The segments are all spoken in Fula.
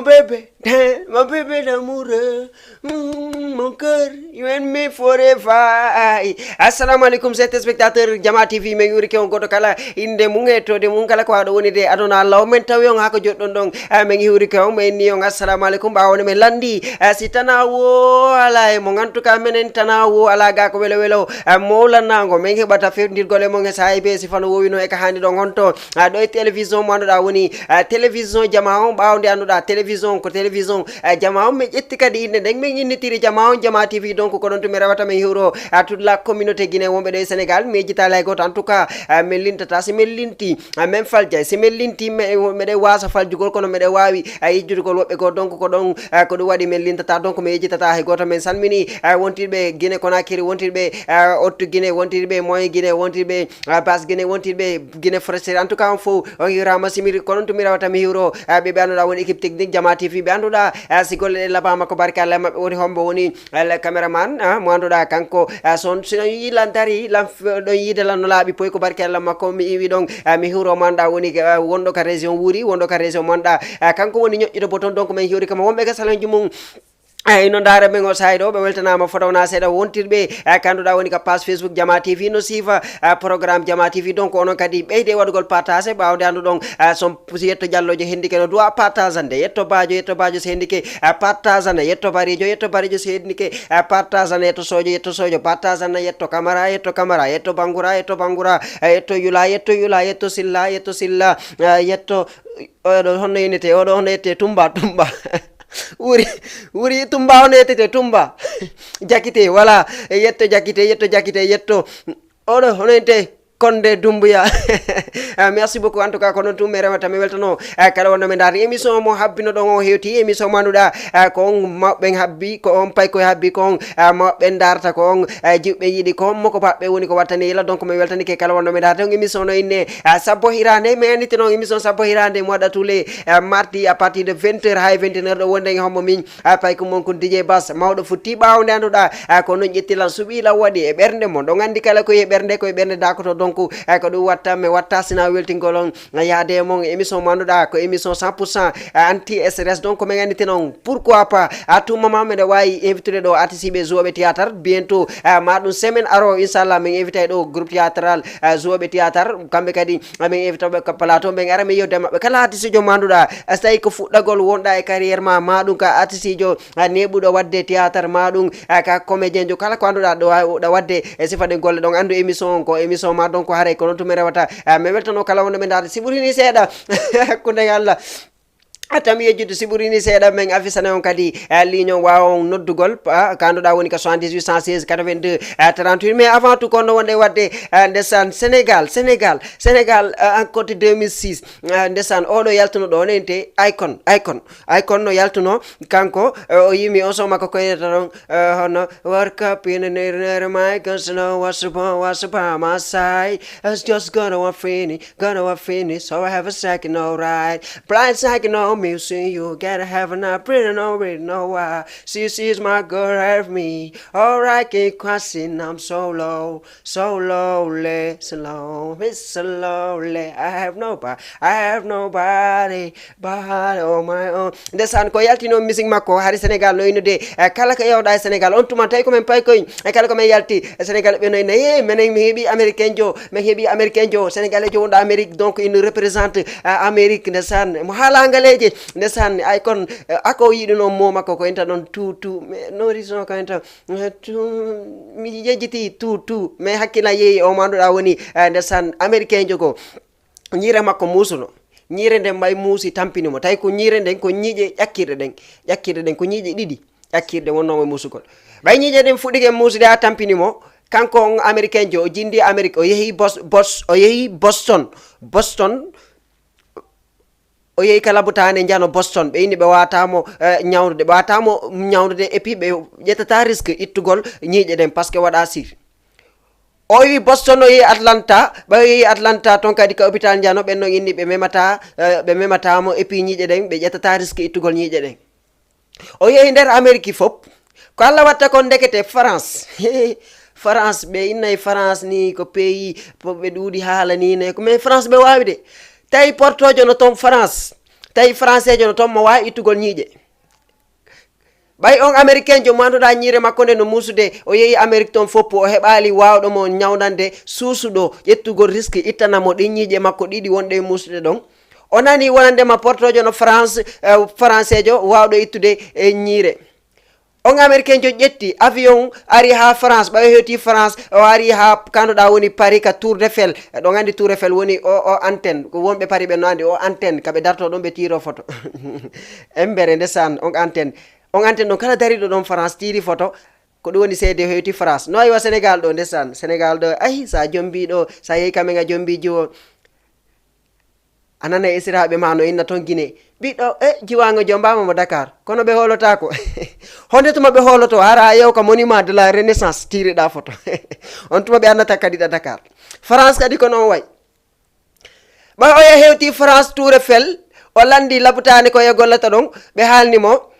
mon bébé d'amour, mon cœur, you and me forever. Assalamu alaikum téléspectateur Jama TV men yuri on goto kala inde mun de mun kala ko ado woni de adona Allah men tawi on hako joddon don men yuri on men ni on assalamu alaikum ba woni men landi sitana wo ala e mo gantuka menen tana wo ala ga ko welo welo mowlanango men hebata fewdirgol e mon e sahay be sifano wowino e ka handi don honto do e télévision mo anduda woni télévision Jama on bawde anduda télévision ko télévision Jama on me ƴetti kadi inde den men innitiri Jama on Jama TV donc ko don to mi rawata men hiwro toute la communauté guinéen wonɓe ɗo e Sénégal mi jitala e goto en tout cas min lintata si min linti même falja si min linti meɗe wasa faljugol kono meɗe wawi yejjudugol woɓɓe go donc ko ɗon ko ɗum waɗi min lintata donc mi yejjitata hay goto men salmini wontirɓe Guinée Conakry wontirɓe Ottu Guinée wontirɓe Moyen Guinée wontirɓe Basse Guinée wontirɓe Guinée Forestière en tout cas on fof on hiwrama simiri ko ɗon to mi rawata mi hiwro ɓe anduɗa woni équipe technique Jama TV ɓe anduɗa si golle ɗe labama ko barkallah mabɓe woni hombo woni caméraman mo anduɗa kanko son sino yi lan dari lan ɗon yiide lan no laaɓi poy ko barke Allah makko mi iwi ɗon mi hiwro manɗa woni wonɗo ka région wuuri wonɗo ka région manɗa kanko woni ñoƴƴude boton donc min hiwri kama wonɓe ka salon jumum no ndaara men o sahay ɗo ɓe weltanama fotowna seeɗa wontirɓe kanduɗa woni ka page Facebook Jama TV no siifa programme Jama TV donc onon kadi ɓeyde waɗugol partage ɓawde anduɗon son yetto diallojo hendike no duwa partage ande yetto bajo so hendike partage ane yetto barijo so hendike partage ane yetto sojo partage ane yetto camara yetto bangura yetto yula yetto silla yetto oɗo honno yenete oɗo honno yette tumba wuri tumba on yetete tumba jakite voilà yetto jakite oɗo hono yente konde dumbuya merci beaucoup en tout cas ko non tum mi rewata mi weltano kala wonno mi darde émission mo habbino ɗon o hewti émission mo anduɗa ko on mawɓe habbi ko on pay koye habbi ko on mawɓe darta ko on jiɓɓe yiiɗi ko on moko paɓɓe woni ko wattani yila donc mi weltanike kala wonno mi darde on émission no inne sabbo hirande mi andite noon émission sabbo hirande mo waɗa tous les mardi à partir de 20h hay 21h ɗo wonde hombo min pay ko mon ko DJ Bass mawɗo futti ɓawde anduɗa ko non ƴettilan suɓilan waɗi e ɓernde mon ɗon andi kala koye ɓernde dakoto donc ko ɗum watta mi watta sina weltingol on yaade e mon émission mo anduɗa ko émission 100% anti stress donc min andite noon pourquoi pas à tout moment meɗe wawi invité ɗo artiste jouɓe théâtre bientôt maɗum semaine aro inchallah min invité ɗo groupe théâtral jouɓe théâtre kamɓe kadi min invité ɓe ko plateau ɓe gara mi yewde mabɓe kala artiste jo mo anduɗa so tawi ko fuɗɗagol wonɗa e carrière ma maɗum ka artiste jo neɓuɗo wadde théâtre maɗum ka comédien jo kala ko anduɗa ɗo wadde e sifa ɗe golle ɗon andu émission ko émission ma donc ko haray ko noon to mi rewata mi weltano kala wonno mi darde si ɓurini seeɗa hakkude Allah atami yejjude si ɓurini seeɗa min afisane on kadi ligne on wawa on noddugol kanduɗa woni ko 78 116 82 38 mais avant tout kono wonde wadde ndesan Sénégal en côté 2006 ndesan oɗo yaltuno ɗo nente icon no yaltuno kanko o yimi on soma ko koyneta ɗon hono work up in the near my cause no what's upon my side it's just gonna finish so I have a second alright blind second on me see you gotta have a pretty no why she's my girl have me alright keep crossing I'm so lonely it's so lonely I have nobody but on my own ndesan ko yaltino musique makko hari Sénégal no inude kala ko yewɗa e Sénégal on tuma tawi komin pay koy kala komin yalti Sénégal ɓe noyna minen mi heeɓi américain jo sénégalais jo wonɗo Amérique donc il représente Amérique ndesan mo haala ngaleje ndesan icon ako yiɗi noon mo makko ko enta ɗon tout mais no raison ko enta tout mi yejjiti tout mais hakkilla yeeyi o mo anduɗa woni ndesan américain jogo ñiire makko muusuno ñiire nden may muusi tampinimo tawi ko ñiire nden ko ñiiƴe ƴakkirɗe ɗen ko ñiiƴe ɗiɗi ƴakkirɗe wonnomo muusugol ɓay ñiiƴe ɗen fuɗɗike muusude ha tampinimo kanko on américain jo o jindi Amérique o yeehi Boston o yehi kala butane jano Boston ɓe inni ɓe watamo ñawdude et puis ɓe ƴettata risque ittugol ñiiƴe ɗen par ce que waɗa sir o wi Boston o yehi Atlanta ɓe yehi Atlanta toon kadi ka hôpital jano ɓen noon inni ɓe mematamo et puis ñiiƴe ɗen ɓe ƴettata risque ittugol ñiiƴe ɗen o yehi nder Amérique foof ko Allah watta kon ndekete France ɓe innayi France ni ko pays ɓe ɗuuɗi haala ni ne ko mais France ɓe wawi de tawi portojo no toon France tawi français jo no toon mo wawi ittugol ñiiƴe ɓay on américain jo manduɗa ñiire makko nde no musude o yeehi amérique toon foppu o heɓali wawɗomo ñawdande suusuɗo ƴettugol risque ittanamo ɗin ñiiƴe makko ɗiɗi wonɗe e musude ɗon o nani wonandema portojo no france français jo wawɗo ittude e ñiire on américain jo ƴetti avion ari ha france ɓawi hewti france o ari ha kanduɗa woni paris ka tour d'Eiffel ɗon andi tour d'Eiffel woni o antenne ko wonɓe paris ɓe no andi o antenne kaɓe darto ɗon ɓe tiro photo embere ndesan on antenne ɗon kala dariɗo ɗon france tiri photo ko ɗum woni seede hewti france no yiwa sénégal ɗo ndesan sénégal ɗo ay sa jombi ɗo sa yehi kamen a jombiji o anana e esiraɓe ma no inna toon guine ɓiɗɗo jiwango jombama mo dakar kono ɓe holotako honde tuma ɓe holoto hara yew ka monument de la renaissance tiriɗa photo on tuma ɓe annata kadi ɗa dakar france kadi ko noon way ɓay oya hewti france tour Eiffel o landi labutani ko ye gollata ɗon ɓe haalnimo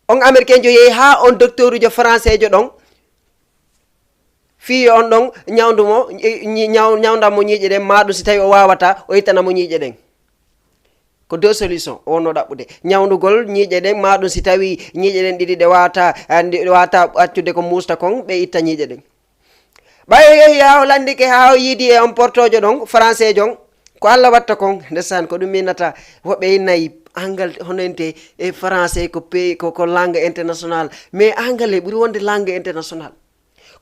on américain jo yeehi ha on docteur ujo français jo ɗon fiyo on ɗon ñawdumo ñawdamo ñiiƴe ɗen maɗum si tawi o wawata o ittanamo ñiiƴe ɗen ko deux solution o wonno ɗaɓɓude ñawdugol ñiiƴe ɗen maɗum si tawi ñiiƴe ɗen ɗiɗi ɗe wawata accude ko musta kon ɓe itta ñiiƴe ɗen ɓayo yeehi ha o landike ha o yiidi e on portojo ɗon français jon ko Allah watta kon ndesan ko ɗum minata woɓɓe innayi angal honente e français ko pays ko langue international mais anglais ɓuuri wonde langue international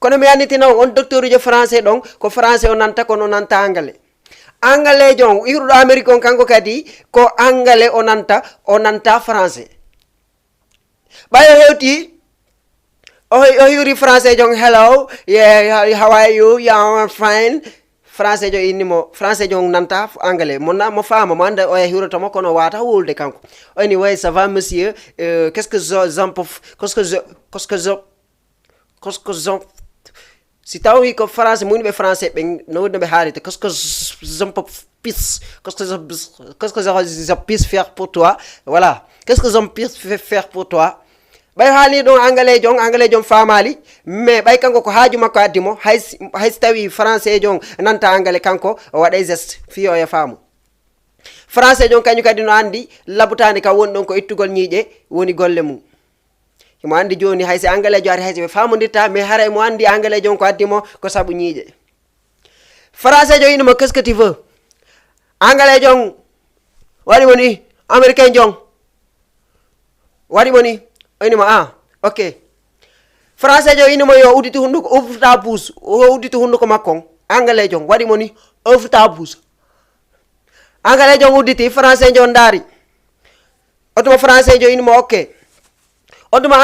kono mi annitina on docteur ujo français ɗon ko français o nanta kono nanta anglais jon iruɗo amérique on kanko kadi ko anglais o nanta français ɓayo hewti o yuri français jon hello yeah how are you yeah fine français jo innimo français jo nanta anglais mo faama mo anda o hirotomo kono wata wolde kanko oni way ça va monsieur qu'est-ce que je si tawi ko français muñɓe français ɓe nowno ɓe haalita qu'est-ce que je puisse faire pour toi voilà qu'est-ce que je puisse faire pour toi ɓay haalni ɗum anglais jon famali mais ɓay kanko ko haaju makko addimo haysi tawi français jon nanta anglais kanko o waɗay geste fiyo e faamu français jon kañum kadi no andi labutani ka woni ɗon ko ittugol ñiiƴe woni golle mum mo andi joni haysi anglais jo ari haysi ɓe famodirta mais haray mo andi anglais jon ko addimo ko saabu ñiiƴe français jon inimo qu'est-ce que tu veux anglais jon waɗi woni américain jon waɗi woni onima ok français jo inimo yo udditi hunduko uffta bouche o udditi hunduko makkon anglais jon waɗimo ni uffta bouche anglais jon udditi français jon daari otuma français jo inimo ok otuma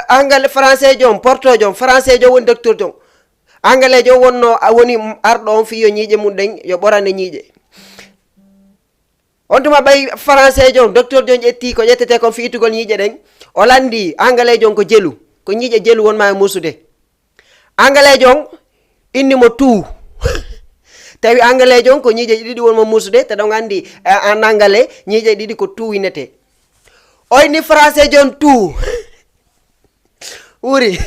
anglais français jon porto jon français jo woni docteur jon anglais jo woni arɗo on fiyo ñiiƴe mum ɗen yo ɓorane ñiiƴe on tuma ɓay français jon docteur jon ƴetti ko ƴettete kon fiitugol ñiiƴe ɗen o landi anglais jon ko jelu ko ñiiƴe jelu wonma e musude anglais jon innimo tout tawi anglais jon ko ñiiƴe ɗiɗi wonmo musude te ɗon andi en anglais ñiiƴe ɗiɗi ko tout winete o inni français jon tout wuri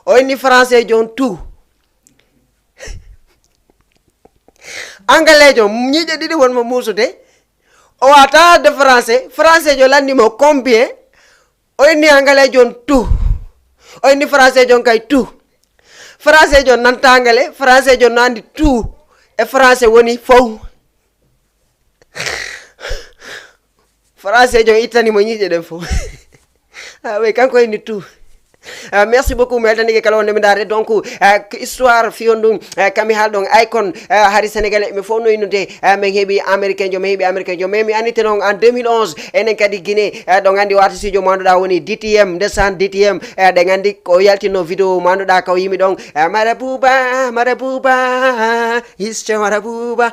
o inni français jon tout anglais jon ñiiƴe ɗiɗi wonmo musude o wata de français jo landimo combien o inni anglais jon tout o inni français jon kay tout français jon nanta anglais français jon no andi tout e français woni fow français jon ittanimo ñiiƴe ɗen fof oui kanko inni tout merci beaucoup mi weltanike kala wonde mi daare donc histoire fiyon ɗum kami haal ɗon icon hari sénégalais ɓe fof no innude min heeɓi américain jo mais mi annite noon en 2011 enen kadi guine ɗon andi wata studio mo anduɗa woni DTM ndesan DTM ɗen andi ko yaltino vidéo mo anduɗa ko yimi ɗon marabouba hisco marabouba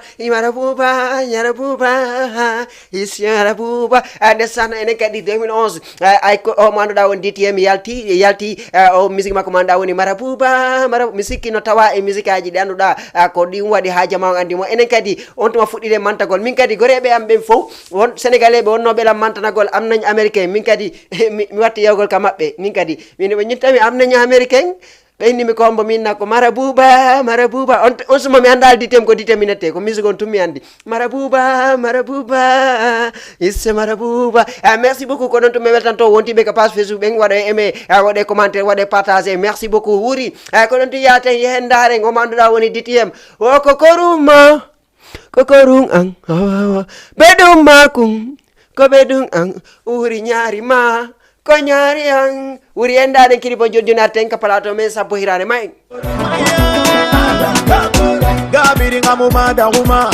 ndesan enen kadi 2011 o mo anduɗa woni DTM yalti o musique makko manɗa woni marabouba mi sikki no tawa e musique aji ɗi anduɗa ko ɗin waɗi ha jama o andimo enen kadi on tuma fuɗɗide mantagol min kadi goreɓe am ɓen fof won sénégalais ɓe wonno ɓelam mantanagol amnañ américain min kadi mi watti yewgol ka mabɓe min kadi min ɓe ñittami amnañ américain ɓeyni mi kombo minna ko marabuba on suma mi anda ditem ko ditem minete ko musique on tummi andi marabuba isse marabuba merci beaucoup ko ɗon to mi weltanto wontiɓe ko page Facebook ɓen waɗa aimé waɗe commentaire waɗe partagé merci beaucoup wuri ko ɗon to yaten yehen daren o manduɗa woni DTM o ko korum an ɓeɗum makum ko ɓeɗum an wuri ñaari ma ko ñaari an wuri endaɗen kiri bo joni arten ka plateau men sappo hirane may gabiringa mu madahuma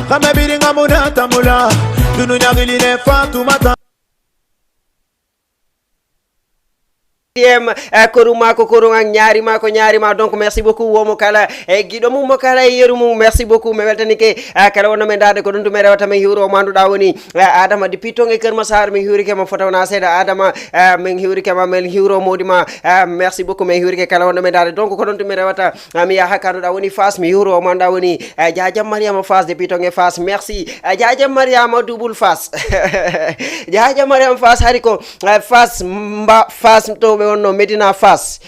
kama biringa mu natamula dunu ñagiline fatumata koruma ko koruma ñaari ma donc merci beaucoup womo kala giɗo mum mo kala yeru mum merci beaucoup mi weltani ke kala wonno men dade ko ɗum tumi rewata min hiwro manduɗa woni adama depuis ton e Keur Massar min hiwrikema fotawna seeɗa adama min hiwrikema min hiwro modima merci beaucoup min hiwrike kala wonno men dade donc ko ɗon tumi rewata mi yaha kanduɗa woni Fass mi hiwro manduɗa woni Jajam Mariama Fass depuis ton e Fass merci Jajam Mariama double Fass Jajam Mariama Fass hari ko Fass to wonno Medina Fass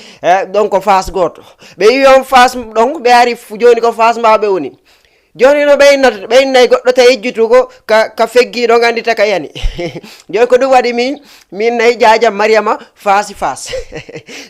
donc ko Fass goto ɓe wi on Fass donc ɓe ari joni ko Fass mbaɓe woni joni no ɓeynayi goɗɗo tawi ejjutugo ka feggiɗo gandita ka yani joni ko ɗum waɗi min nayi Jajam Mariama Fass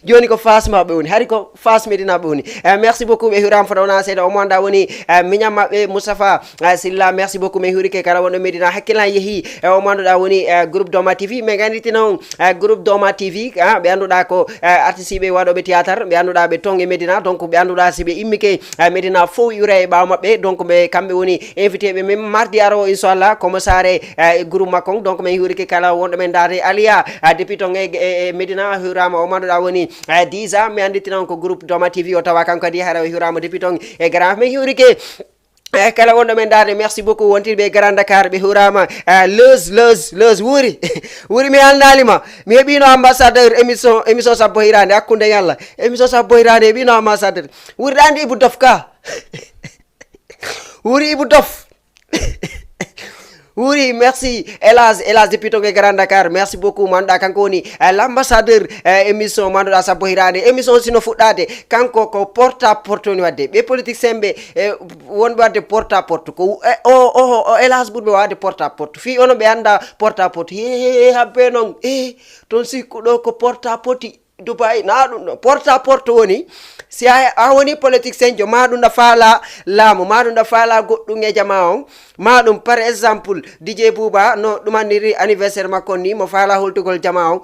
joni ko Fass mbaɓe woni hari ko Fass Medina ɓe woni merci beaucoup ɓe hiwrama fotawna seeɗa o monda woni miñam maɓɓe Moustapha Silla merci beaucoup min hiwrike kala wonɗo Medina hakkillan yeehi o manduɗa woni groupe Doma TV min ganditina on groupe Doma TV ɓe anduɗa ko artiste ɓe waɗoɓe théâtre ɓe anduɗa ɓe tongue Medina donc ɓe anduɗa si ɓe immike Medina fof yura e ɓaw maɓɓe donc ɓe kamɓe woni invité ɓe min mardi aro inchallah komo sare groupe makko donc min hiwrike kala wonɗo men dade Aliya depuis ton e Medina hiwrama o manduɗa woni Disa mi anditina on ko groupe Doma TV o tawa kanko kadi hara o hiwrama depuis ton e Grand min hiwrike kala wonɗo men dade merci beaucoup wontirɓe Grand Dakar ɓe hiwrama Leuz wuri wuri mi halnalima mi heeɓino ambassadeur émission sappo hirande hakkude yalla émission sappo hirande heeɓino ambassadeur wuri ɗandi Ibou Dof ka wuri Ibou Dof wuri merci Elas depuis to Grand Dakar merci beaucoup manduɗa kanko woni l'ambassadeur émission manduɗa sappo hirande émission sino fuɗɗade kanko ko porte à porte woni wadde ɓe politique semɓe wonɓe wadde porte à porte ko o Elas ɓurɓe wawde porte à porte fi ono ɓe anda porte à porte habbe noon toon sikkuɗo ko porte à porte Dubai na ɗum ɗo porte à porte woni si a woni politique senjo maɗum ɗa faala laamu maɗum ɗa faala goɗɗum e jama on maɗum par exemple DJ Bouba no ɗumanniri anniversaire makko ni mo faala holtugol jama on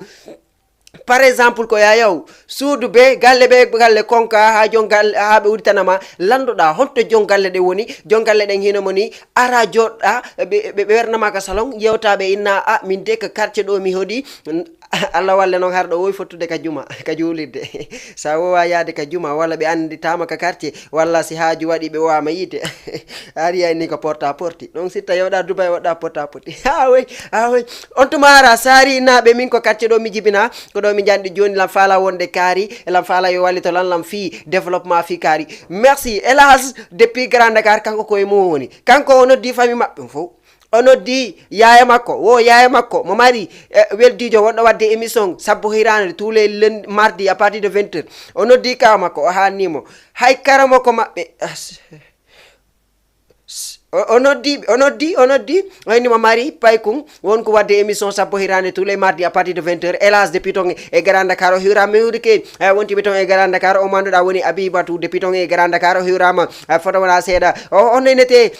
par exemple ko yayaw suudu be galle konka ha jon galle ha ɓe udditanama landuɗa holto jon galle ɗe woni jon galle ɗen hinomo ni ara joɗɗa ɓe wernama ka salon yewtaɓe inna min de ko quartier ɗo mi hoɗi Allah walle noon har ɗo wowi fottude ka juma ka juulirde sa wowa yaade ka juma walla ɓe anditama ka quartier walla si haaju waɗi ɓe wowama yiide ari yayni ko porte à porte donc si tawi yoɗa Dubai woɗɗa porte à porte awoy on tuma ara sari naɓe min ko quartier ɗo mi jibina ko ɗo mi janɗi joni lam faala wonde kaari lam faala yo wallito lan lam fi développement fi kaari merci Elas depuis Grand Dakar kanko koye mum woni kanko o noddi famille maɓɓe fof o noddi yaya makko mo mari weldijo wonɗo wadde émission sappo hirande tous les lundi mardi à partir de 20h o noddi kaw makko o hannimo hay karamo ko maɓɓe o noddi o innimo mari paykum wonko wadde émission sappo hirande tous les mardi à partir de 20h Elas depuis ton e Grand Dakar o hiwrama hiwrike wontiɓe ton e Grand Dakar o manduɗa woni Abibatou depuis ton e Grand Dakar o hiwrama foto wona seeɗa on nenete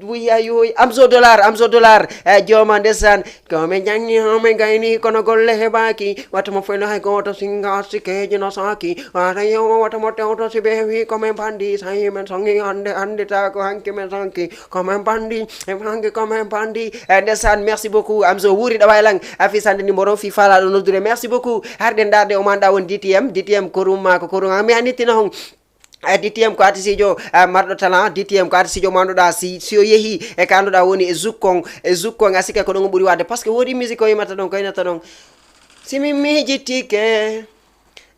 wiyayoy Amso dollar jooma ndesan komin janni homin gayni kono golle heɓaki watamo foyno hay goto singa sikeji no saki watayo watamo tewto si ɓe wi komin bandi sayi men songi andita ko hanki men sonki komin bandi hanki komin bandi ndesan merci beaucoup Amso wuri ɗo waylan afisande numéro fi falaɗo noddude merci beaucoup harde darde o manɗa won DTM koruma ko koruma mi anittina hon DTM ko artisijo marɗo talent DTM ko artisijo manduɗa si o yeehi e ka anduɗa woni e zukkon asika ko ɗon ɓuuri wadde par ce que woodi musique o yimata ɗon ko yinata ɗon simi mijitike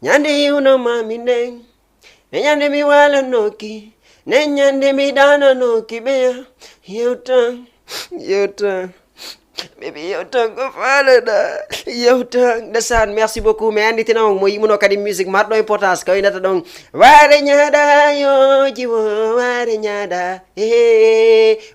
ñande yiwnoma minen e ñande mi walanoki ne ñande mi ɗananoki ɓeya yewta Baby yow tan ko faalaɗa yow tan ndesan merci beaucoup mi anditina on mo yimuno kadi musique marɗo importance ko winata ɗon ware ñaaɗa yo jiwo ware ñaaɗa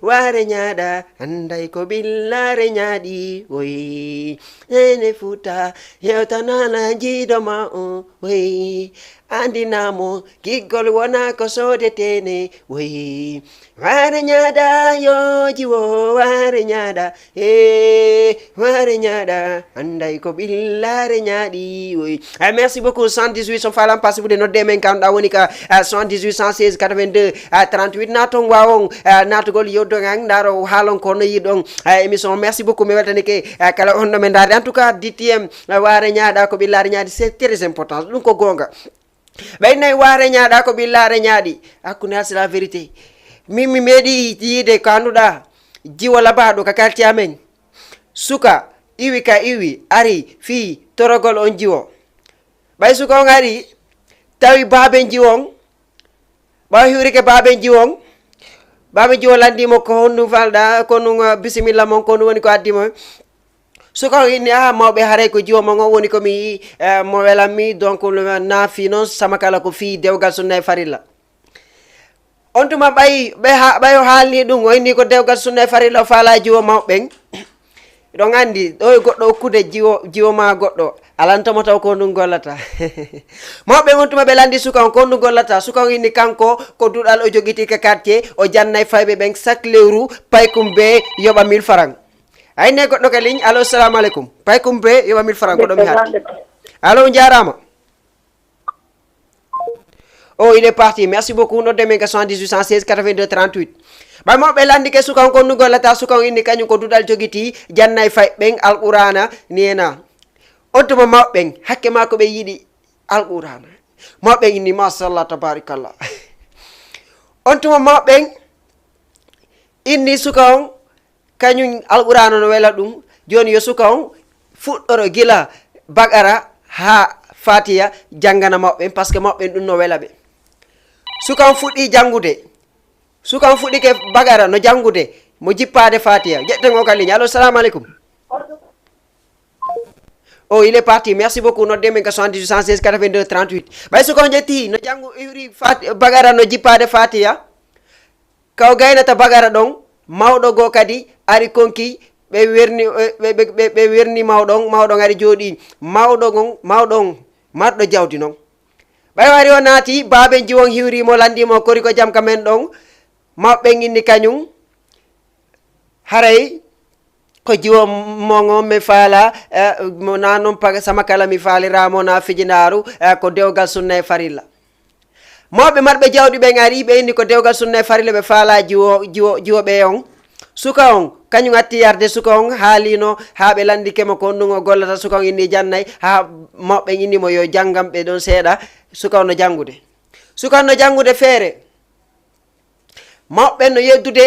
ware ñaaɗa anday ko billare ñaaɗi oy ene futa yewtanala jiidoma o oy andinamo kiggol wona ko sodetene oy ware ñaaɗa yo jiwo ware ñaaɗa ware ñaaɗa anday ko billare ñaaɗi oy merci beaucoup 118 so falam passe fude nodde men kamɗa woni ka 78 116 82 38 naton wawon natugol yoddogan daro haalon ko no yiɗon émission merci beaucoup mi weltani ke kala on ɗo men darde en tout cas DTM ware ñaaɗa ko billare ñaaɗi c'est très important ɗum ko gonga ɓaynayi ware ñaaɗa ko billare ñaaɗi hakkude c'est la vérité min mi meeɗi yiide ko annduɗa jiwo labaɗo ka kalti amen suka iwi ka iwi ari fi torogol on jiwo ɓay suka on ari tawi baaben jiwon ɓaw hiwrike baaben jiwon baaben jiwo landimo ko honɗum falɗa ko ɗum bisimilla mon ko ɗum woni ko addimo suka on inni mawɓe haaray ko jiwo mon on woni komi yi mo welanmi donc naafi noon sama kala ko fi dewgal sunna e farilla on tuma ɓayo haalni ɗum o inni ko dewgal sunna e farilla o faala jiwo mawɓen ɗon andi ɗo e goɗɗo okkude jiwo ma goɗɗo alantamo taw ko ɗum gollata mawɓe on tuma ɓe landi suka on ko ɗum gollata suka on inni kanko ko duɗal o joguiti ka quartier o jannay fayɓe ɓen chaque lewru paykum be yoɓa 1000 francs ayne goɗɗo ka ligne allo salamu aleykum paykum be yoɓa 1000 francs ko ɗo mi haat allo jarama oh il est parti merci beaucoup nodde men ka 78 116 82 38 ɓay mawɓe landi ke suka on ko ɗum gollata suka on inni kañum ko duɗal jogiti jannay fayɓen alqurana ni ena on tuma mawɓen hakke ma ko ɓe yiɗi alqurana mawɓen inni machallah tabarikallah on tuma mawɓen inni suka on kañum alqurana no wela ɗum joni yo suka on fuɗɗoro gila bagara ha fatiya janggana mawɓen par ce que mawɓen ɗum no wela ɓe suka on fuɗɗi janngude suka on fuɗɗike bagara no janngude mo jippade fatiya jetten o ka ligne allo salamu aleykum oh il est parti merci beaucoup nodde men ka 78 116 82 38 ɓay suka on ƴetti no janngu iwri bagara no jippade fatiya kaw gaynata bagara ɗon mawɗo goo kadi ari konki ɓe werni mawɗon ari jooɗi mawɗon marɗo jawdi noon ɓay wari o naati baaben jiwon hiwrimo landimo kori ko jam ka men ɗon mawɓen inni kañum haray ko jiwo mongo mi faala mo na noon sama kala mi faaliramo na fijinaru ko dewgal sunna e farilla mawɓe marɓe jawɗi ɓen ari ɓe inni ko dewgal sunna e farilla ɓe faala jiwo ɓe on suka on kañum atti yarde suka on haalino ha ɓe landikemo ko ɗum o gollata suka on inni jannay ha mawɓe innimo yo janggam ɓe ɗon seeɗa suka on no janngude suka on no janngude feere mawɓe no yeddude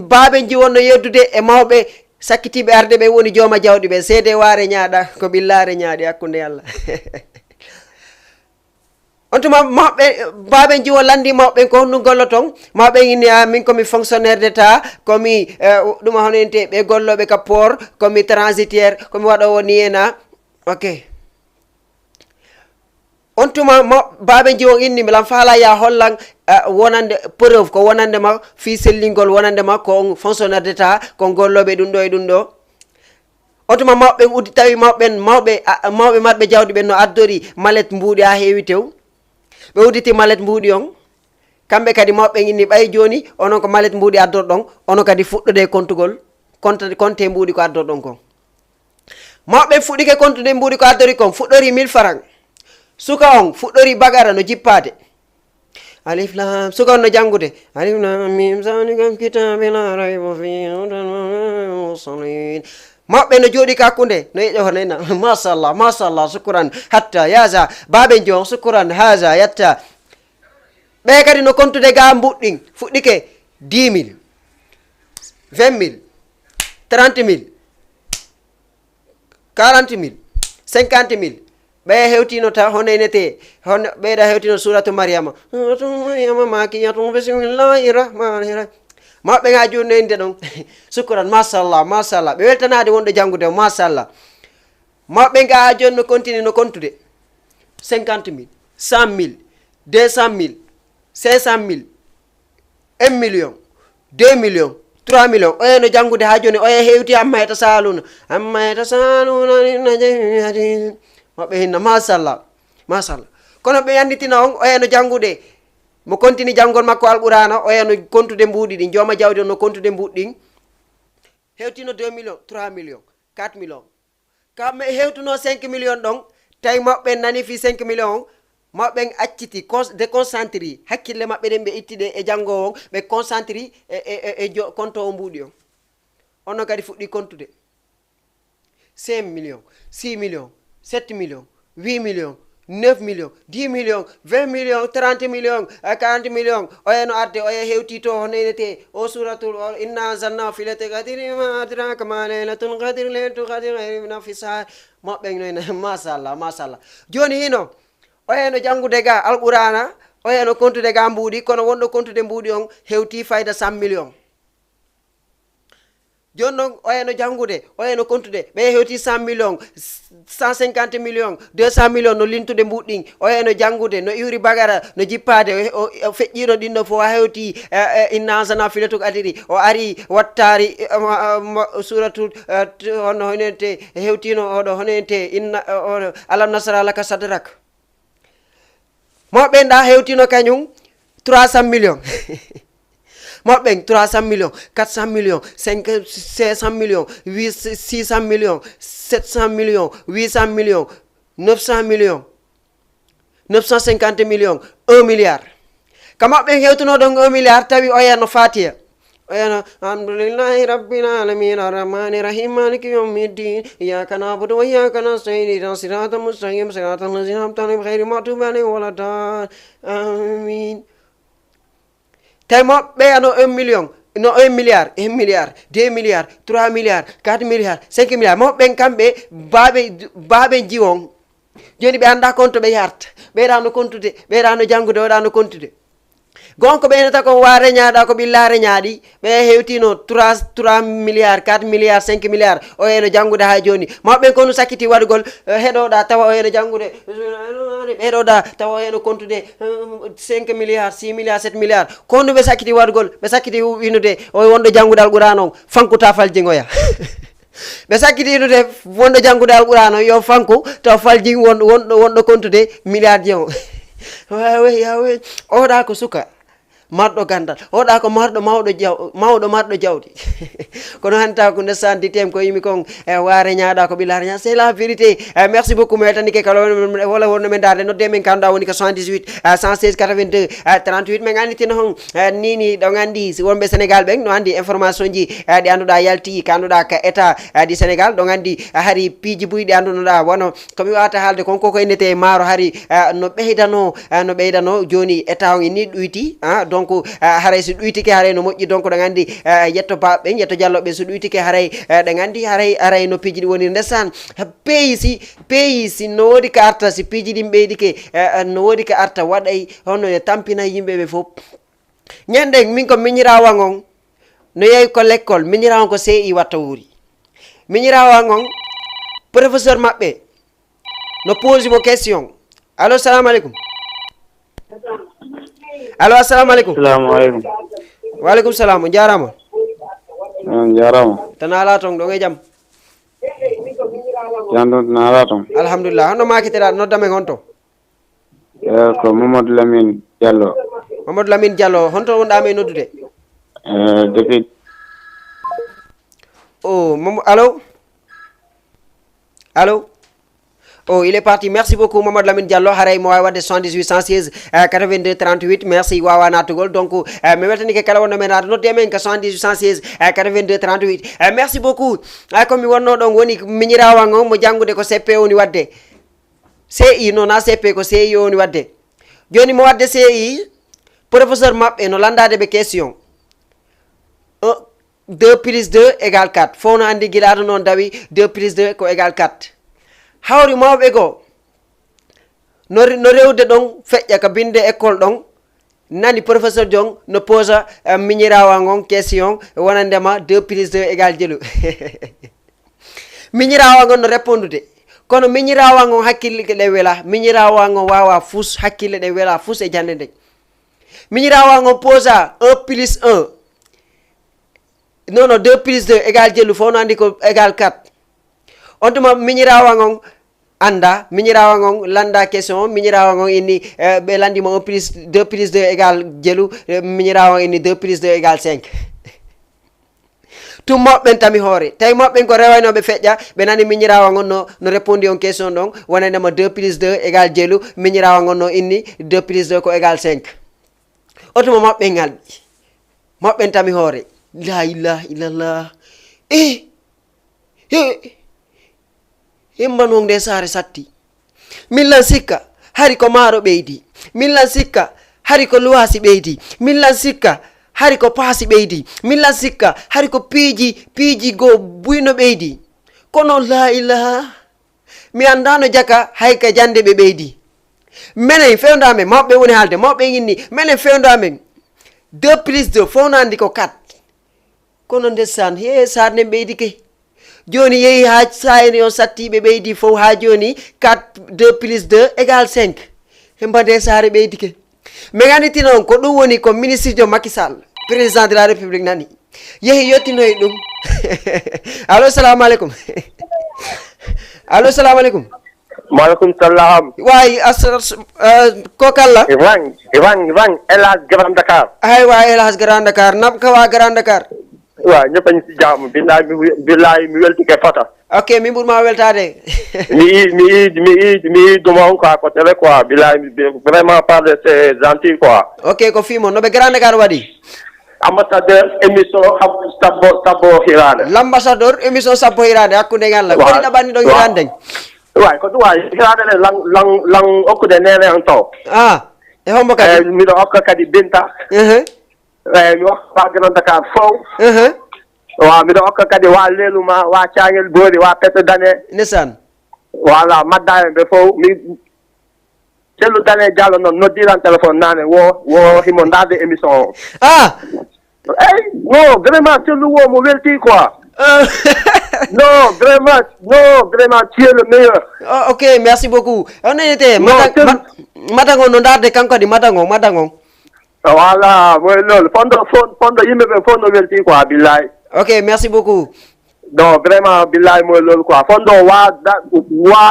baaɓe jiwon no yeddude e mawɓe sakkitiɓe arde ɓe woni jooma jawɗi ɓe seede waare ñaaɗa ko billare ñaaɗi hakkunde Allah on tuma mawɓe baaɓe jiwo landi mawɓen ko honɗum gollo ton mawɓe inni min komi fonctionnaire d' état komi ɗuma honente ɓe golloɓe ka port komi transitaire komi waɗowo ni ena ok on tuma baaɓe jiwon inni milan faala ya hollan wonande preuve ko wonande ma fi sellingol wonande ma ko on fonctionnaire d' état ko golloɓe ɗum ɗo e ɗum ɗo on tuma mawɓen uddi tawi mawɓe marɓe jawɗi ɓen no addori malet mbuuɗi ha heewi tew ɓe udditi malet mbuuɗi on kamɓe kadi mawɓe inni ɓay joni onon ko malet mbuuɗi addorɗon ono kadi fuɗɗode contugol compte mbuuɗi ko addorɗon kon mawɓe fuɗɗike comptude mbuuɗi ko addori kon fuɗɗori 1000 francs suka on fuɗɗori bagara no jippade alif lam suka on no janngude alif lam mim zalikal kitabi la rayba fihi hudan lil mursalin mawɓe no jooɗi ka hakkunde no yeƴo honayna machallah sukuran hatta yaza baaɓe jon sukuran haja yatta ɓe kadi no comptude ga mbuɗɗin fuɗɗike 10 000 20 000 30 000 40 000 50 000 ɓe hewtino ta honaynete ɓeyɗa hewtino suratu mariama makiyatun bisimillahi rahmani rahim maɓɓe ga joni inde ɗon sukuran machallah ɓe weltanade wonɗo janngude machallah maɓɓe ga joni no continue no kontude 50 000 100 000 200 000 500 000 1 million 2 million 3 million oye no janngude ha joni oye hewti amma eta saluna maɓɓe hinna machallah kono ɓe yanditina on oye no janngude mo continue janngol makko alqur'ana oye no kontude mbuuɗi ɗin jooma jawdi on no kontude mbuuɗi ɗin hewtino 2 million 3 million 4 million kamɓe hewtuno 5 million ɗon tawi maɓɓe nani fi 5 million on maɓɓe acciti déconcentré hakkille maɓɓe ɗen ɓe ittiɗe e janngo on ɓe concentré e compte o mbuuɗi on onno kadi fuɗɗi kontude 5 million 6 million 7 million 8 million 9 million 10 million 20 million 30 million 40 million oye no arde oye hewti to honenete o suratul inna anzalna fi lailatul qadri ma adraka ma lailatul qadri laylatul qadri khayrun min fisaar maɓɓe noyna machallah joni hino oye no janngude ga alqur'ana oye no kontude ga mbuuɗi kono wonɗo kontude mbuuɗi on hewti fayda 100 million joni noon oye no janngude oye no kontude ɓe hewti 100 million 150 million 200 million no lintude mbuɗɗin oye no janngude no iwri bagara no jippade o feƴƴino ɗinɗo fof a hewti inna anzalna fi lailatul qadri o ari wattari suratul honno honente hewtino oɗo honente inna alam nasra laka sadrak moɓɓe nda hewtino kañum 300 million moɓɓen 300 million 400 million 500 million 600 million 700 million 800 million 900 million 950 million 1 milliard ka maɓɓen hewtuno ɗon 1 milliard tawi oyano fatiha oyano alhamdulillahi rabbil alamin arrahmani rahim maliki yawmiddin iyyaka na'budu wa iyyaka nasta'in ihdinas siratal mustaqim siratal ladzina an'amta alaihim ghayril maghdubi alaihim waladdallin amin tawi moɓɓe ano 1 million no 1 milliard 2 milliard 3 milliard 4 milliard 5 milliard moɓɓen kamɓe baaɓe jiwon joni ɓe anda compte ɓe yarta ɓeɗano kontude ɓeɗano janngude oɗano kontude gonko ɓeynata kon wa reñaɗa ko ɓilla reñaɗi ɓe hewtino 3 milliard 4 milliard 5 milliard o eno janngude ha joni mawɓe kono sakkiti waɗugol heɗoɗa tawa o eno janngude ɓeɗoɗa tawa o eno kontude 5 milliard 6 milliard 7 milliard kono ɓe sakkiti waɗugol ɓe sakkiti winude o wonɗo janngude alqouran on fankuta faljigoya ɓe sakkiti winude wonɗo janngude alqouran on yo fanku taw falji wonɗo kontude milliard ji on yawe oɗa ko suka marɗo gandal oɗa ko marɗo mawɗo marɗo jawdi kono hanta ko ndesan ditem ko yimi kon waare ñaaɗa ko ɓillare ñaa c'est la vérité. Merci beaucoup mi weltanike kala wala wonno men darde nodde men kanduɗa woni ko 78 116 82 38 min anditino hon nini ɗo gandi wonɓe Sénégal ɓen no andi information ji ɗi anduɗa yalti kanduɗa ka état du Sénégal ɗo gandi hari piiji buyɗi andunoɗa wono komi wawata haalde konko ko innete maaro hari no ɓeydano joni état on inni ɗuyti donc haray so ɗuytike haray no moƴƴi donc ɗo gandi yetto baɓɓe yetto dialloɓe so ɗuytike haray ɗe gandi haray no piiji ɗi woni ndesan pays si no woodi ko arta si piiji ɗin ɓeydike no woodi ko arta waɗay hono e tampina yimɓeɓe fof ñanden min ko miñirawan on no yeewi ko l'école miñirawan ko CI watta wuuri miñirawan on professeur maɓɓe no pose mo question allo salamu aleykum allo assalamu aleykum. Assalamu aleykum. Waleykum salam on jarama. On jarama. Tan ala ton ɗon e jaam. Jando tan ala ton. Alhamdulillah hono makitera noddamen honto. Ko Mamadou Lamine Diallo. Mamadou Lamine Diallo honto wonɗami e noddude. Depuis. Oh allo. Oh, il est parti. Merci beaucoup, Mamadou Lamine Diallo. Haray mo wawi 78 116 82 38. Merci wawa natugol. Donc, mi weltani ke kala wonno men arde nodde men ko 78 116 82 38. Merci beaucoup. Comme mi wonno ɗon woni miñirawan on mo janngude ko CP woni wadde. CI non na CP ko CI woni wadde. Joni mo wadde CI, professeur maɓɓe no landade ɓe question. 2 plus 2 égale 4. Fof no andi guilaɗo noon dawi 2 plus 2 ko égale 4. hawri mawɓe goo no rewde ɗon feƴƴa ka binde école ɗon nani professeur Jong no posa miñirawa ngon question wonandema 2 plus 2 égale jelu miñirawa ngon no répondude kono miñirawa ngon hakkille de wela miñirawa ngon wawa fus hakkille de wela fus e jande de miñirawa ngon posa 1 plus 1 non 2 plus 2 égale jelu fo no andi ko égale 4 on tuma miñirawa ngon anda miñirawa ngon landa question miñirawa ngon inni be landi mo 2 plus 2 égale jelu miñirawa inni 2 plus 2 égale 5 tum moɓɓen tami hoore tawi moɓɓen ko rewaynoɓe feƴƴa ɓe nani miñirawa ngon no répondi on question ɗon wonandema 2 plus 2 égale jelu miñirawa ngon no inni 2 plus 2 ko égale 5 otuma moɓɓen ngalɗi moɓɓen tami hoore la ilaha illallah himban wonde saare satti millan sikka hari ko maaro ɓeydi millan sikka hari ko luwasi ɓeydi millan sikka hari ko paasi ɓeydi millan sikka hari ko piiji goo buyno ɓeydi kono la ilaha mi andano jaka hay ka jande ɓe ɓeydi minen fewdamen mawɓe woni haalde mawɓe inni minen fewdamen 2 plus 2 fof no andi ko 4 kono ndesan sarne ɓeydi ke joni yehi ha sayni on sattiɓe ɓeydi fof ha joni 2 plus 2 égale 5 hembade saare ɓeydi ke mi ganditi noon ko ɗum woni ko ministre de Macky Sall président de la république nani yehi yettinoye ɗum allo salamu aleykum allo salamu aleykum maaleykum salaam. waay ko kalla Ivan El Hadj Grand Dakar. hay waay El Hadj Grand Dakar nam ka waa Grand Dakar waaw ñëpp a ngi si jàmm billahi mi weltike fota. ok min ɓurma weltade mi duma on quoi ko télé quoi billahi vraiment parler c'est gentil quoi. ok ko fimo no ɓe Grand Dakar waɗi ambassadeur émission sabbo hirande. l'ambassadeur émission sabbo hirande hakkude ngalla ko ɗi ɗaɓanni ɗon hirande waay ko ɗum wawi hirande le lang okkude nene on to e hombo kadi miɗo hokka kadi Binta mi hokka Grand Dakar fof waaw miɗo hokka kadi wa leluma wa caŋel boori wa pete dane ndesan voilà maddaɓe ɓe fof mi cellu dane diallo noon noddiran téléphone nane wo himo darde émission o non vraiment cellu wo mo welti quoi non vraiment tu es le meilleur. Ok, merci beaucoup. On était madango no darde kanko kadi madango. Voilà, mooy loolu fondo yimɓe ɓe fof no welti quoi billahi. Ok, merci beaucoup. Non vraiment billahi mooy loolu quoi fondo waa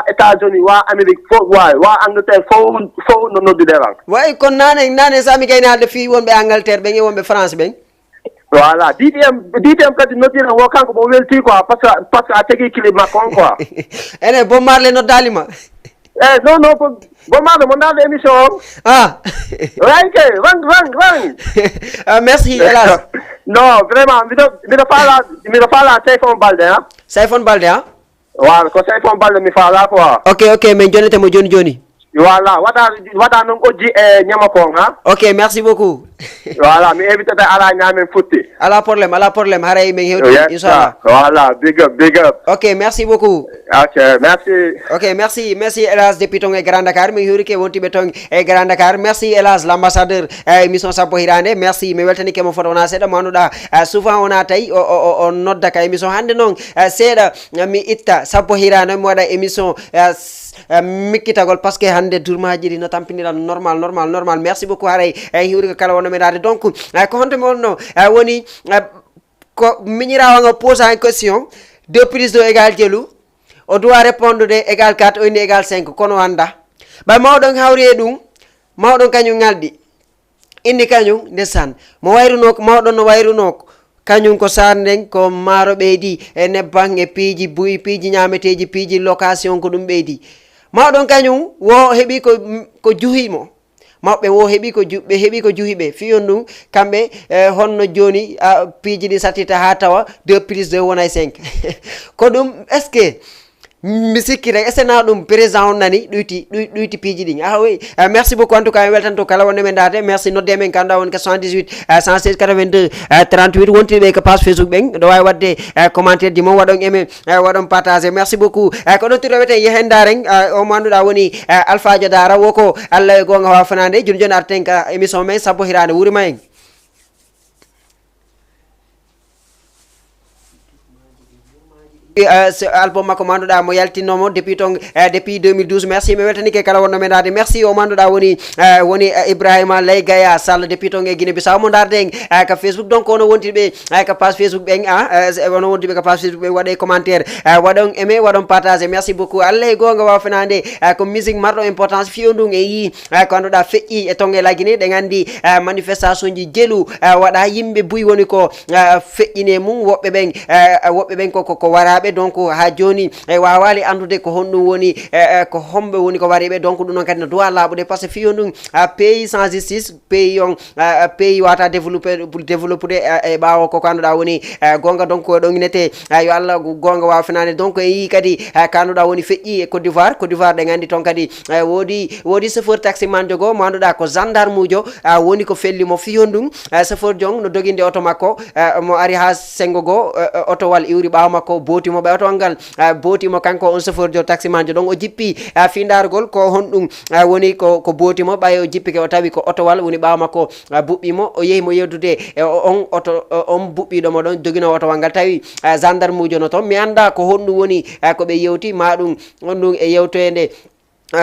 États-Unis waa Amérique fof waa Angleterre fof no nodduderan. Way kon nane sami gayni haalde fi wonɓe Angleterre ɓen e wonɓe France ɓen. Voilà DTM kadi noddiran wo kanko mo welti quoi parce que a tegi clip makko on quoi. ene Bob Marley noddalima. Non Bob Marley mo darde émission o. Rang. Merci hélas. Non vraiment miɗo faala Sayfon Balde Sayfon Balde voilà ko Sayfon Balde mi faala quoi. ok min jonetemo joni voilà waɗa noon ƴoji e ñamapon ok merci beaucoup. Voilà mi invité ala ñamen futti ala probléme haray min hewti inchallah. Voilà big up. Ok merci beaucoup. Ok merci. Ok merci Elas depuis ton e Grand Dakar mi hurike wontiɓe ton e Grand Dakar merci Elas l'ambassadeur émission sappo hirande merci mi weltanike mo foto wona seeɗa mo anduɗa souvent wona tawi o nodda ka émission hande noon seeɗa mi itta sappo hirande mi waɗa émission mikkitagol par ce que hande durmaji ɗi no tampinira normal merci beaucoup haray hiwri ko kala wonno meɗade donc ko honto mi wonno woni ko miñirawago posa en question 2 plus 2 égale jelu o doit répondre de égal 4 o inni égal 5 kono anda ɓay mawɗon hawri e ɗum mawɗon kañum ngalɗi indi kañum ndesan mo wayrunoko mawɗon no wayrunoko kañum ko sarden ko maaro ɓeydi e nebban e piiji buyi piiji ñameteji piiji location ko ɗum ɓeydi mawɗon kañum wo heeɓi ko juhimo mawɓe wo heeɓi ko juhiɓe fiyon ɗum kamɓe honno joni piiji ɗi sattita ha tawa 2 plus 2 wonay 5 ko ɗum est ce que mi sikki rek esena ɗum président on nani ɗuyti piiji ɗin oui merci beaucoup en tout cas en weltanto kala wonde men date merci nodde men kanda won ko 78 116 82 38 wontiɓe ko page Facebook ɓen ɗo wawi wadde commentaire ji mom waɗon aimé waɗon partagé merci beaucoup ko ɗon tiroweten yehen daren o mo anduɗa woni alphajo dara woko Allah e gonga wa fanade joni arten ka émission men sabbo hirande wurima en album makko manduɗa mo yaltinnomo depuis ton depuis 2012 merci mi weltanike kala wonno men dade merci o manduɗa woni Ibrahima Lay Gaya Sall depuis ton e Guinée Bissau mo darde ka Facebook donc ono wontiɓe ka page Facebook ɓen ono wontiɓe ka page Facebook ɓen waɗe commentaire waɗon aimé waɗon partagé merci beaucoup Allah e gonga waw fenade ko musique marɗo importance fiyo ndun e yi ko anduɗa feƴƴi e tongue la Guinée ɗe gandi manifestation ji jelu waɗa yimɓe buy woni ko feƴƴine mum woɓɓe ɓen ko waraɓe donc ha joni wawali andude ko honɗum woni ko homɓe woni ko wariɓe donc ɗum noon kadi no duwa laaɓude par ce que fiyo ɗum pays sans justice pays on pays wata développude e ɓawo koko anduɗa woni gonga donc ɗon inete yo Allah gonga wawa fenade donc e yi kadi ka anduɗa woni feƴƴi e Côte d'Ivoire ɗe gandi toon kadi wodi chauffeur taxi man jogo mo anduɗa ko gendarme ujo woni ko fellimo fiyo ɗum chauffeur jong no doginde auto makko mo ari ha sengo go auto wal iwri ɓawa makko bootimo ɓe auto ngal bootimo kanko on chauffeur jo taxi man jo ɗon o jippi findargol ko honɗum woni ko bootimo ɓay o jippike o tawi ko auto wal woni ɓawa makko buɓɓimo o yeehi mo yewdude on auto on buɓɓiɗomo ɗon jogino auto wal ngal tawi gendarme ujo no toon mi anda ko honɗum woni ko ɓe yewti ma ɗum on ɗum e yewtoyede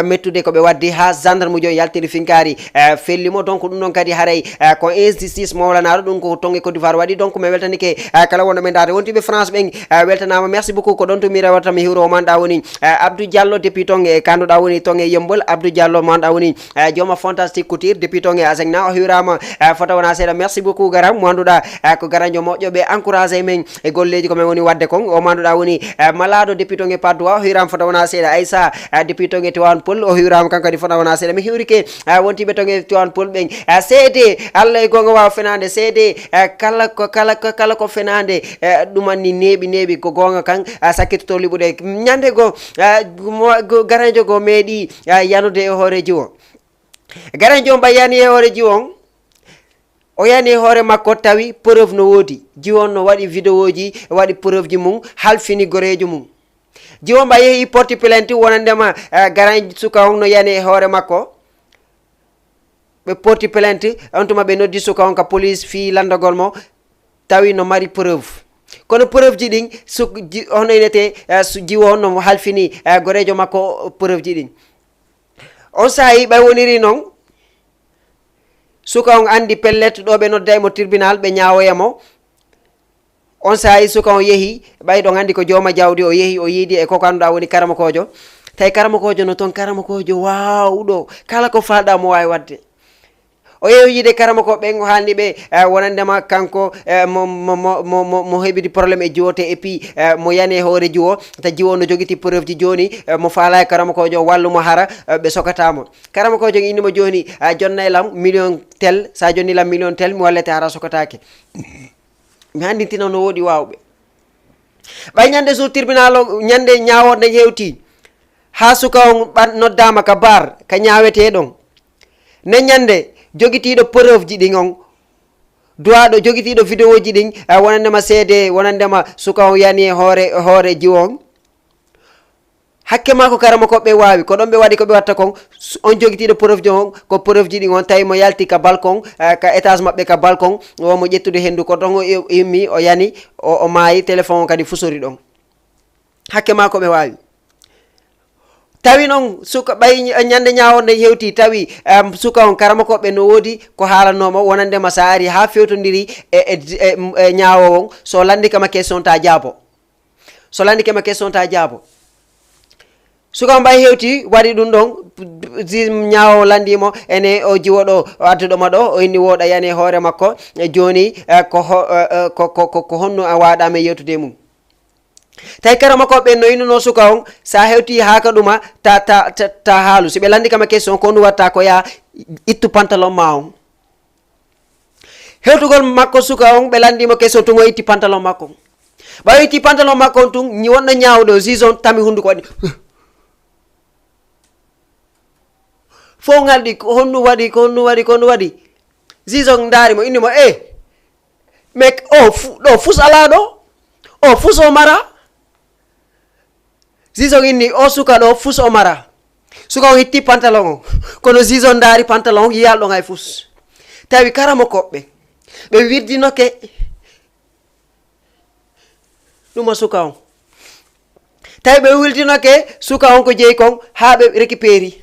mettude ko ɓe waddi ha gendarme ujo yaltiri finkari fellimo donc ɗum ɗon kadi haray ko injustice mawlanaɗo ɗum ko tongue Côte d'Ivoire waɗi donc mi weltanike kala wonɗo men dade wontiɓe France ɓen weltanama merci beaucoup ko ɗon to mi rewata mi hiwro o manɗa woni Abdou Diallo depuis ton e kanduɗa woni ton e Yembol Abdou Diallo manɗa woni jooma fantastique couture depuis ton e Asegna o hiwrama fota wona seeɗa merci beaucoup garam mo anduɗa ko garanjo moƴƴo ɓe encouragé men e golleji ko men woni wadde kon o manduɗa woni Malado depuis ton e Padoua o hiwrama fota wona seeɗa Aissa depuis ton e Tivaouane Peulh o hiwrama kanko kadi fota wona seeɗa mi hiwrike wontiɓe ton e Tivaouane Peulh ɓen seede Allah e gonga wawa fenade seede kala ko fenade ɗumanni neeɓi ko gonga kan sakkitoto liɓuɗe ñande go garanjo go meeɗi yanude e hooreji o garanjo mba yani e hooreji on o yani e hoore makko tawi preuve no woodi jiwon no waɗi vidéo ji waɗi preuve ji mum halfini gorejo mum jiwon mba yeehi porti plainte wonandema garan suka on no yani e hoore makko ɓe porti plainte on tuma ɓe noddi suka on ka police fi landagol mo tawi no mari preuve kono preuve ji ɗin hono inete jiwo on no halfini gorejo makko preuve ji ɗin on saahi ɓay woniri noon suka on andi pellet ɗo ɓe nodda mo tribunal ɓe ñawoyamo on saahi suka on yeehi ɓay ɗon andi ko jooma jawdi o yeehi o yiidi e koko anduɗa woni karamakojo tawi karamakojo no toon karamakojo wawɗo kala ko falɗa mo wawi wadde o yeehi yiide karamako ɓen o haalni ɓe wonandema kanko mo heɓidi probléme e jiwote et puis mo yani e hoore jiwo ta jiwo no joguiti preuve ji joni mo faala e karamakojo wallumo hara ɓe sokatamo karamakojo innimo joni jonna e lam million tel sa jonni lam million tel mi wallete hara sokatake mi handintina no woɗi wawɓe ɓay ñande jour tribunal o ñande ñawode hewti ha suka on noddama ka bar ka ñawete ɗon ne ñande joguitiɗo preuve ji ɗin on duwaɗo joguitiɗo vidéo ji ɗin wonandema seede wonandema suka on yani e hoore jiwo on hakke ma ko karama koɓe wawi ko ɗon ɓe waɗi koɓe watta kon on joguitiɗo preuve ji on ko preuve ji ɗin on tawi mo yalti ka balcon ka étage mabɓe ka balcon womo ƴettude hendu ko ɗon o immi o yani o maayi téléphone o kadi fusori ɗon hakke ma koɓe wawi tawi noon suka ɓay ñande ñawode hewti tawi suka on karama koɓe no woodi ko haalannomo wonandema sa ari ha fewtodiri e ñawo on so landikama question ta jaabo suka mbay hewti waɗi ɗum ɗon ñawo landimo ene o jiwoɗo o adduɗoma ɗo o inni woɗa yani hoore makko joni ko honno a waɗama yewtude mum tawi karama koɓe no innuno suka on sa hewti haka ɗuma ta haalu si ɓe landikama question ko honɗum watta ko ya ittu pantalon ma on hewtugol makko suka on ɓe landimo question tungo itti pantalon makko ɓa itti pantalon makko on tun ni wonɗo ñawɗo zison tami hunduko waɗi fo ngalɗi ko honɗum waɗi zison daari mo inni mo mais ɗo fus ala ɗo o fus o mara zison inni o suka ɗo fus o mara suka on itti pantalon o kono zison daari pantalon yiyal ɗon hay fus tawi karamo koɓɓe ɓe wirdinoke ɗuma suka on tawi ɓe wirdinoke suka on ko jeeyi kon ha ɓe récupéri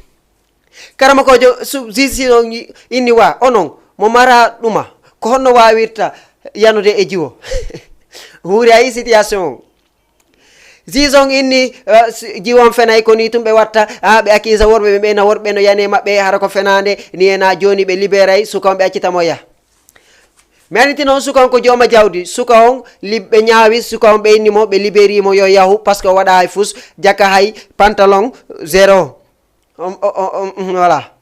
karama kojo zisi on inni wa onon mo mara ɗuma ko honno wawirta yanude e jiwo huuri ayi situation on zison inni jiwon fenay ko ni tum ɓe watta ɓe accuse worɓe ɓe ɓeyna worɓe no yani maɓɓe hara ko fenade ni ena joni ɓe libéray suka on ɓe accitamo ya mi aniti noon suka on ko jooma jawdi suka on ɓe ñaawi suka on ɓe innimo ɓe libérimo yo yahu par ce que o waɗa hay fus jakka hay pantalon 0 voilà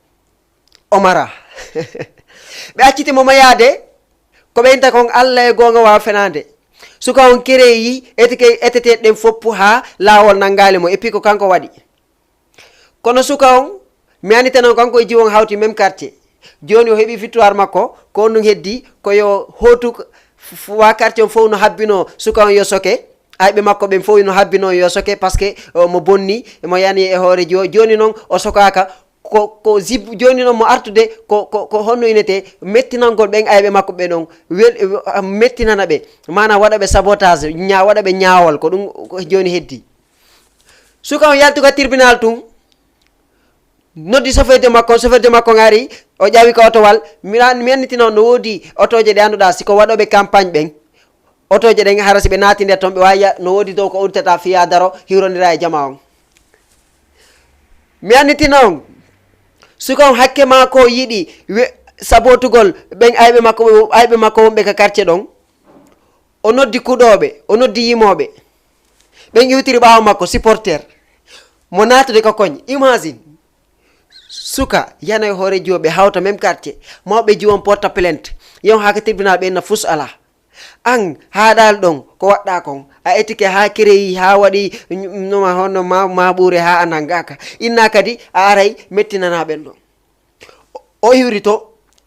o mara ɓe accitimomo yaade ko ɓeynta kon allah e gonga wawa fenade suka on créyi eteteɗe ɗen foppu ha lawol nangali mo et puis ko kanko waɗi kono suka on mi anita noon kanko e jiwon hawti même quartier joni o heeɓi victoire makko ko on ɗum heddi koyo hotu wa quartier on fof no habbino suka on yo soke ayɓe makko ɓen fof no habbino yo soke par ce que mo bonni mo yani e hoore joni noon o sokaka ko zib joni noon mo artude ko honno inete mettinangol ɓen ayɓe makko ɓe ɗon mettinana ɓe mana waɗa ɓe sabotage waɗa ɓe ñawol ko ɗum joni heddi suka on yaltuga tribunal tun noddi chauffeur de makko ngari o ƴawi ka otowal mi annitina no woodi otoje ɗe anduɗa siko waɗoɓe campagne ɓen otoje ɗen hara si ɓe naati nder toon ɓe wawi no woodi dow ko urtata fiya daro hiwrodira e jama on mi annitina on suka on hakke mako yiɗi sabotugol ɓen ayɓe makko wonɓe ka quartier ɗon o noddi kuɗoɓe o noddi yimoɓe ɓen iwtiri ɓawo makko supporter mo natude ko koñ imagine suka yana e hoore jiwo ɓe hawta même quartier mawɓe jiwon porta plainte yon haka tribunal ɓenna fus ala an haɗal ɗon ko waɗɗa kon a etike ha créyi ha waɗi noma honno ma ɓuure ha anangaka inna kadi a aray mettinana ɓen ɗon o hiwrito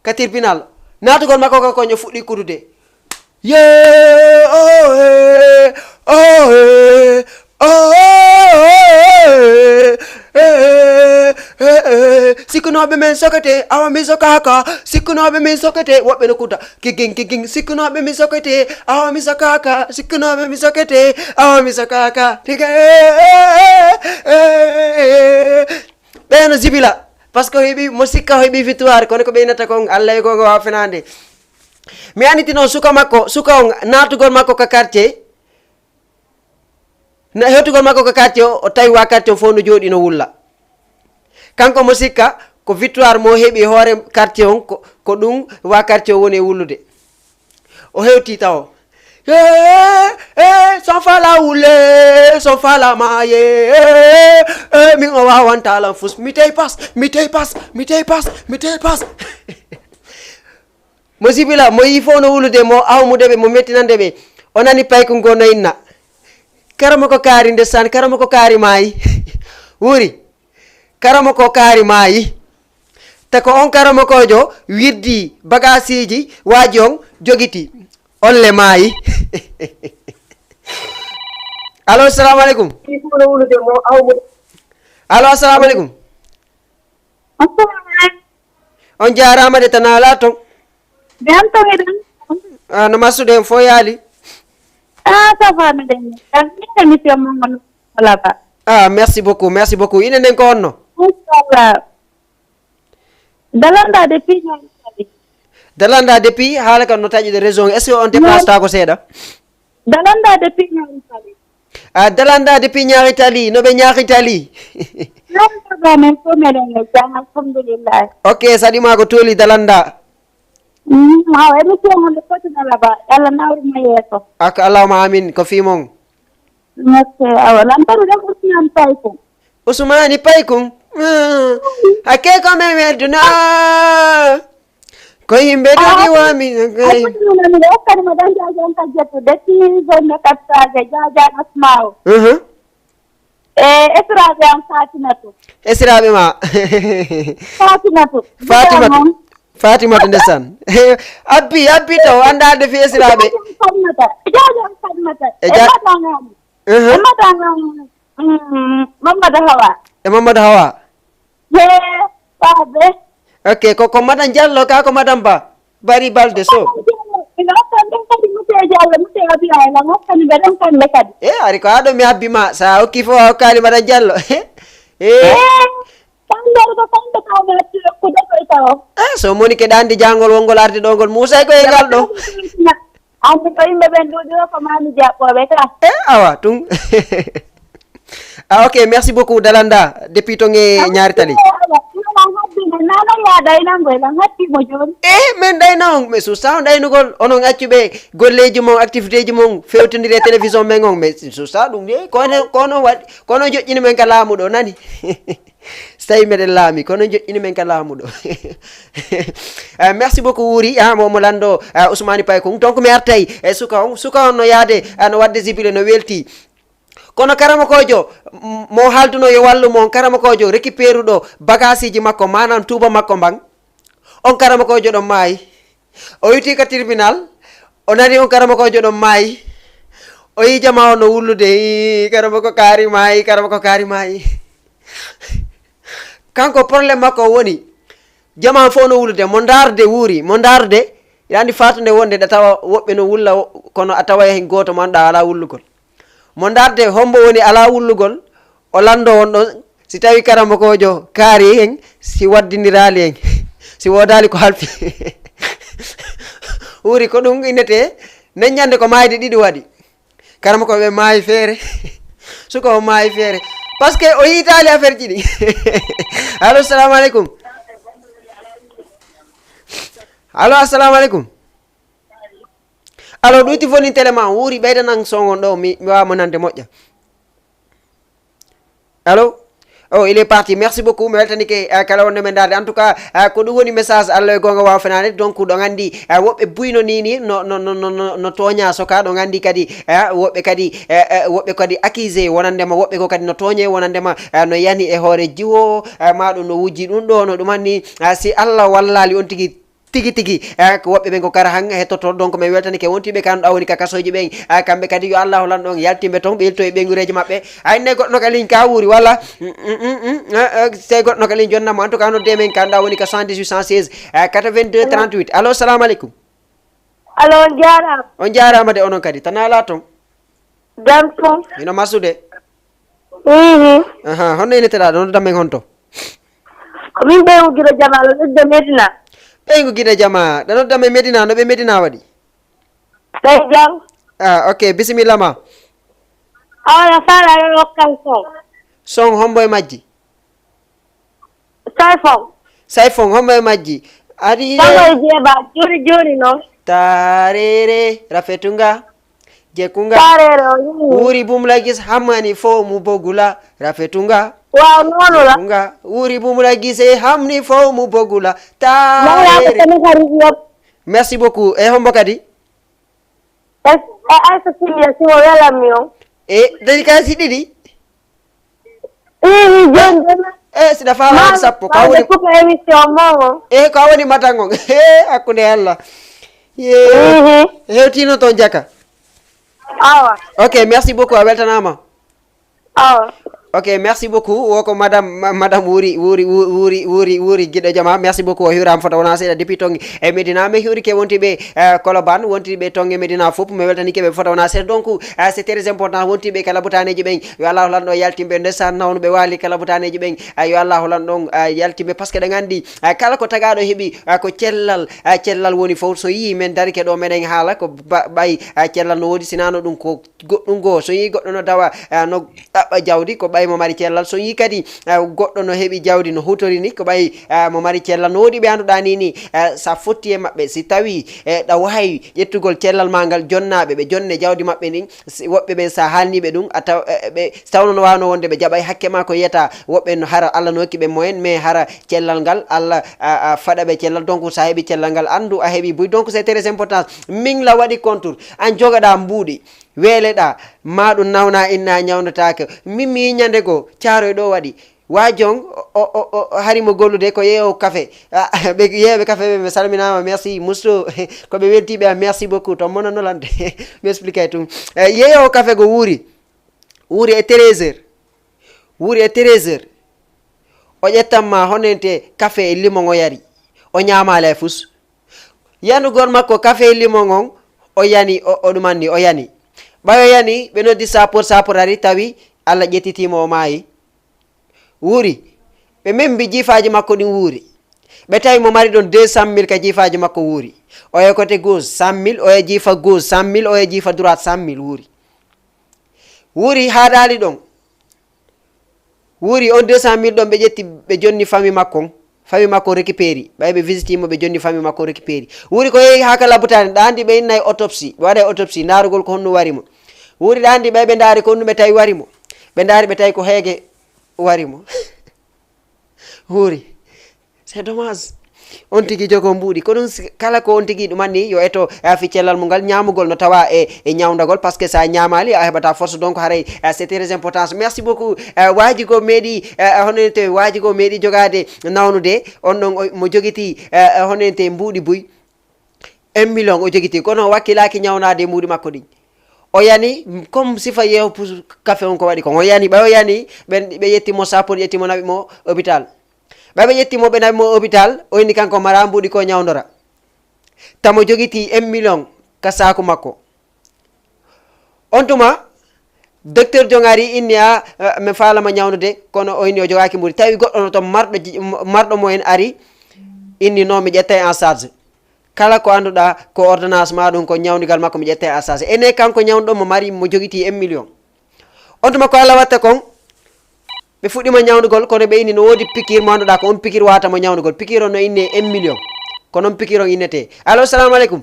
ka tribunal natugol makko ka koño fuɗɗi kudude ye sikkunoɓe men sokete awa mi sokaka sikkunoɓe min sokete woɓɓe no kuta kigin sikkunoɓe min sokete awa mi sokaka sikkunoɓe mi sokete awa mi sokaka tiga ɓeno jibila par ce que heeɓi mo sikka o heeɓi victoire kono ko ɓeynata kon allah e gonga wawa fenade mi aniti noon suka on natugol makko ka quartier hetugol makko ko quartier o tawi wa quartier o fof no jooɗi no wulla kanko mo sikka ko victoire mo heeɓi hoore quartier on ko ɗum wa quartier o woni e wullude o hewti taw son fala wulle son fala maaye min o wawantalan fus mi tey pas mo sibila mo yi fof no wulude mo awmudeɓe mo mettinandeɓe o nani payko ngo no inna karama ko kaari ndesan karama ko kaari maayi wuri karama ko kaari maayi te ko on karama kojo wirdi bagasiji waaji on jogiti olle maayi allo assalamu aleykum allo assalamu aleykum on jarama de tan ala ton no massude en fo yaali merci beaucoup ine nden ko honno dalanda depuis haala kam no taƴude région est ce que on déplace ta ko seeɗa dalanda depuis ñaari tali no ɓe ñaari tali ok saɗima ko tooli dalanda aka allahuma amin ko fimon usmani paykum hakke ko men welduna ko yimɓe ɗo ƴiwami alhamdulillah mi hokkani mo dan jajan ka jettude tigonne kattaje jajan asmao esiraɓe am fatimatu esiraɓe ma fatimatu ndesan abbi taw anda defi esiraɓe jajan fatmata matangam mamadou hawa ye babe ok ko madame Diallo ka ko madame Ba Bari Balde so ari ko aɗo mi habbima sa hokki fo hokkali madame Diallo so moni ke ɗandi jangol wongol arde ɗo ngol Moussa koye ngal ɗo andi ko yimɓe ɓen ɗuɗi o ko mami jaɓɓoɓe ka awa tun ok merci beaucoup Dalanda depuis to nge ñaari tali min ɗayna on mais susa on ɗaynugol onon accuɓe golleji mon activité ji mon fewtodiri e télévision men on mais susa ɗum de kono waɗi kono joƴƴini men ka laamuɗo nani so tawi meɗen laami kono joƴƴini men ka laamuɗo merci beaucoup Wuri momo lando Ousmane Pay Kung donc mi artay e suka on no yaade no wadde jibile no welti kono karama kojo mo halduno yo wallu mon karama kojo récupéru ɗo bagage ji makko manam tuuba makko ban on karama kojo ɗon maayi o yuti ka tribunal o nani on karama kojo ɗon maayi o yi jama o no wullude karama ko kaari maayi kanko probléme makko woni jama fo no wullude mo darde Wuuri mo darde yandi fatude wonde ɗa tawa woɓɓe no wulla kono a tawa hen goto mo anduɗa ala wullugol mo darde hombo woni ala wullugol o lando on ɗon si tawi karama kojo kaari hen si waddidirali hen si wodali ko halfi Wuuri ko ɗum innete neññande ko mayde ɗiɗi waɗi karama ko ɓe maayi feere suka o maayi feere par ce que o yitali affaire ji ɗi allo assalamu aleykum allo assalamu aleykum alors ɗuyti foni télé ma Wuuri ɓeydanan songon ɗo mi wawamo nande moƴƴa allo il est parti merci beaucoup mi weltanike kala wonde men darde en tout cas ko ɗum woni message Allah e gonga wawa fenade donc ɗo gandi woɓɓe buyno ni no toña soka ɗo gandi kadi woɓɓe kadi accusé wonandema woɓɓe ko kadi no toñe wonandema no yani e hoore jiwo maɗum no wujji ɗum ɗo no ɗumanni si Allah wallali on tigui ko woɓɓe ɓen ko kara han hettoto donc min weltanike wontiɓe kanɗa woni ka kasoji ɓen kamɓe kadi yo Allah lan ɗon yaltimɓe toon ɓe yalto e ɓengureji mabɓe ayne goɗɗo ka ligne ka Wuuri walla tawi goɗɗo ka ligne jonnamo en tout cas nodde men kanɗa woni ka 118 116 82 38 allo salamu aleykum allo on jarama de onon kadi tan ala toon jam tum ino masude honno ineteɗa ɗo noddan men honto ko min ɓeygu guiɗo jamalo ɗodde Medina ɓeygu guiɗo jama ɗa noddan men Medina no ɓe Medina waɗi ɓey jam ok bisimilla ma awala fala ɗo hokkan son hombo e majji sayfon hombo e majji ari jeeba joni noon tarere rafetunga jekunga Wuuri bumlagis hammani fo mu bogula rafetunga waaw noonu la nga Wuuri bumlagis e hamni fo mu bogula tarere merci beaucoup e hombo kadi aysa simiya simo welanmi on dédicace ɗiɗi joni siɗa fawa sappo ka woni émission momo ka woni matan on hakkude Allah hewtino toon jaka awa ok merci beaucoup a weltanama awa ok merci beaucoup woko madame Wuuri guiɗo jama merci beaucoup o hiwrama fota wona seeɗa depuis tongue e Medina mi hiwrike wontiɓe Colobane wontiɓe tongue Medina foof mi weltanikeɓe fota wona seeɗa donc c'est très important wontiɓe kala butaneji ɓen yo Allah lan ɗo yaltimɓe ndesan nawno ɓe waali kala butaneji ɓen yo Allah lan ɗon yaltimɓe par ce que ɗe gandi kala ko tagaɗo heeɓi ko cellal woni foof so yi men darike ɗo meɗen haala ko ɓay cellal no woodi sinano ɗum ko goɗɗum goo so yi goɗɗo no dawa no ɗaɓɓa jawdi ko ɓay ɓay mo mari cellal so yi kadi goɗɗo no heɓi jawdi no hutori ni ko ɓay mo mari cellal no woodi ɓe anduɗa ni sa fotti e maɓɓe si tawi ɗa wawi ƴettugol cellal ma ngal jonnaɓe ɓe jonne jawdi maɓɓe ndin woɓɓe ɓe sa halniɓe ɗum a taw ɓe tawno no wawno wonde ɓe jaɓay hakke ma ko yiyata woɓɓe no hara Allah no hokki ɓe moyen mais hara cellal ngal Allah faɗa ɓe cellal donc sa heeɓi cellal ngal andu a heeɓi buy donc c'est très important min la waɗi contour an jogaɗa mbuuɗi weeleɗa ma ɗum nawna inna ñawndatake min mi yiñande go caaroy ɗo waɗi wajon o harimo gollude ko yeewo café ɓe yeeɓe café ɓe salminama merci musto koɓe weltiɓe merci beaucoup to monanolande mi expliqué tum yeeyowo café go wuuri e 13 heures o ƴettanma honente café e limon o yari o ñamala e fus yanugol makko café e limon on o yani o ɗumanni o yani ɓayo yani ɓe noddi sapor ari tawi Allah ƴettitimo o maayi wuuri ɓe membi jiifaji makko ɗin wuuri ɓe tawi mo mari ɗon 200 000 ka jiifaji makko wuuri o e côté gauche 100 000 o e jiifa gauche 100 000 o e jiifa droite 100 000 wuuri haɗali ɗon wuuri on 200 000 ɗon ɓe ƴetti ɓe jonni famille makko récupéri ɓay ɓe visitimo ɓe jonni famille makko récupéri wuuri ko yeehi ha ka labutani ɗa andi ɓe innay autopsie ɓe waɗa autopsie narugol ko honno warimo wuuri ɗa andi ɓay ɓe daari ko honno ɓe tawi warimo ɓe daari ɓe tawi ko heege warimo wuuri c'est dommage on tigi jogo mbuuɗi ko ɗum kala ko on tigi ɗumanni yo eto fi cellal mum ngal ñamugol no tawa e ñawdagol par ce que sa ñamali a heɓata force donc haray c'est très important merci beaucoup waaji go meeɗi honente waaji go meeɗi jogade nawnude on ɗon mo joguiti honente mbuuɗi buy 1 million o joguiti kono wakkilaki ñawnade mbuuɗi makko ɗi o yani comme sifa yeeho pour café on ko waɗi kon o yani ɓay o yani ɓe yettimo sapor ƴettimo naɓi mo hôpital ɓay ɓe ƴettimo ɓe naɓi mo hôpital o inni kanko mara mbuuɗi ko ñawdora tamo joguiti 1 million ka saku makko on tuma docteur jongari inni mi falama ñawnude kono o inni o jogaki mbuuɗi tawi goɗɗo no to marɗo mo en ari inni non mi ƴetta en charge kala ko anduɗa ko ordonnance ma ɗum ko ñawdigal makko mi ƴetta en charge ene kanko ñawɗo mo mari mo joguiti 1 million on tuma ko Allah watta kon ɓe fuɗɗima ñawdugol kono ɓe inni no woodi pikir mo anduɗa ko on pikir watamo ñawdugol pikir on no inne 1 million ko noon pikir on innete allo salamu aleykum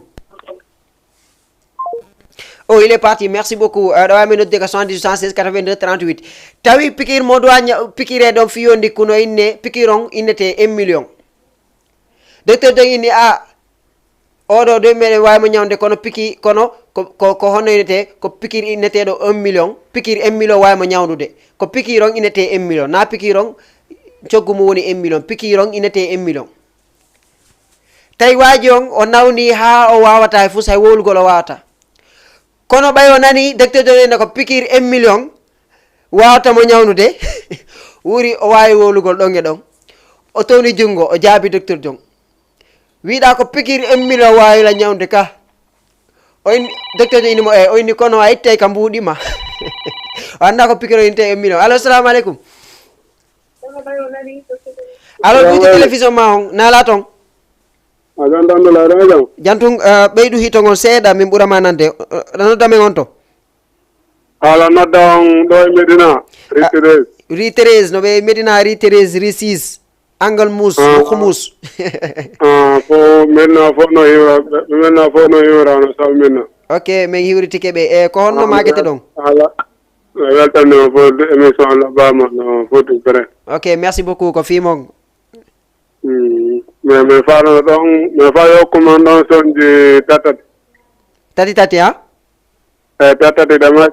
oh il est parti merci beaucoup ɗo wami nodde ko 78 116 82 38 tawi pikir mo dowa pikirede on fiyondi kuno inne pikir on innete 1 million docteur don inni oɗo de meɗen wawimo ñawde kono piki kono ko honno innete ko pikir inneteɗo 1 million pikir 1 million wawimo ñawdude ko pikir on innete 1 million na pikir on coggu mum woni 1 million pikir on innete 1 million tawi waji on o nawni ha o wawata e fus hay wowlugol o wawata kono ɓay o nani docteur de ene ko pikir 1 million wawatamo ñawnude wuuri o wawi wowlugol ɗon e ɗon o towni jungo o jaabi docteur jong wiɗa ko pikir 1 million wawila ñawde ka o inni docteur de innimo o inni kono a itte ka mbuuɗima o anda ko pikir o inte 1 million allo salamu aleykum allo ɗuuɗi télévision ma on naala toon jantum ɓeydu hitongon seeɗa min ɓurama nande noddamen on to ala nodda on ɗo e Médina ri Thérèse no ɓe Médina ri Thérèse ri 6 angle mus humus fo Médina fof no hiwrano sabu Médina ok min hiwritike ɓe e ko honno makete ɗon ala weltanima fo émission laɓɓama no foti pré ok merci beaucoup ko fimon mais mi faano ɗon mi fawi hokkuman ɗon soñji tati ha tati ɗema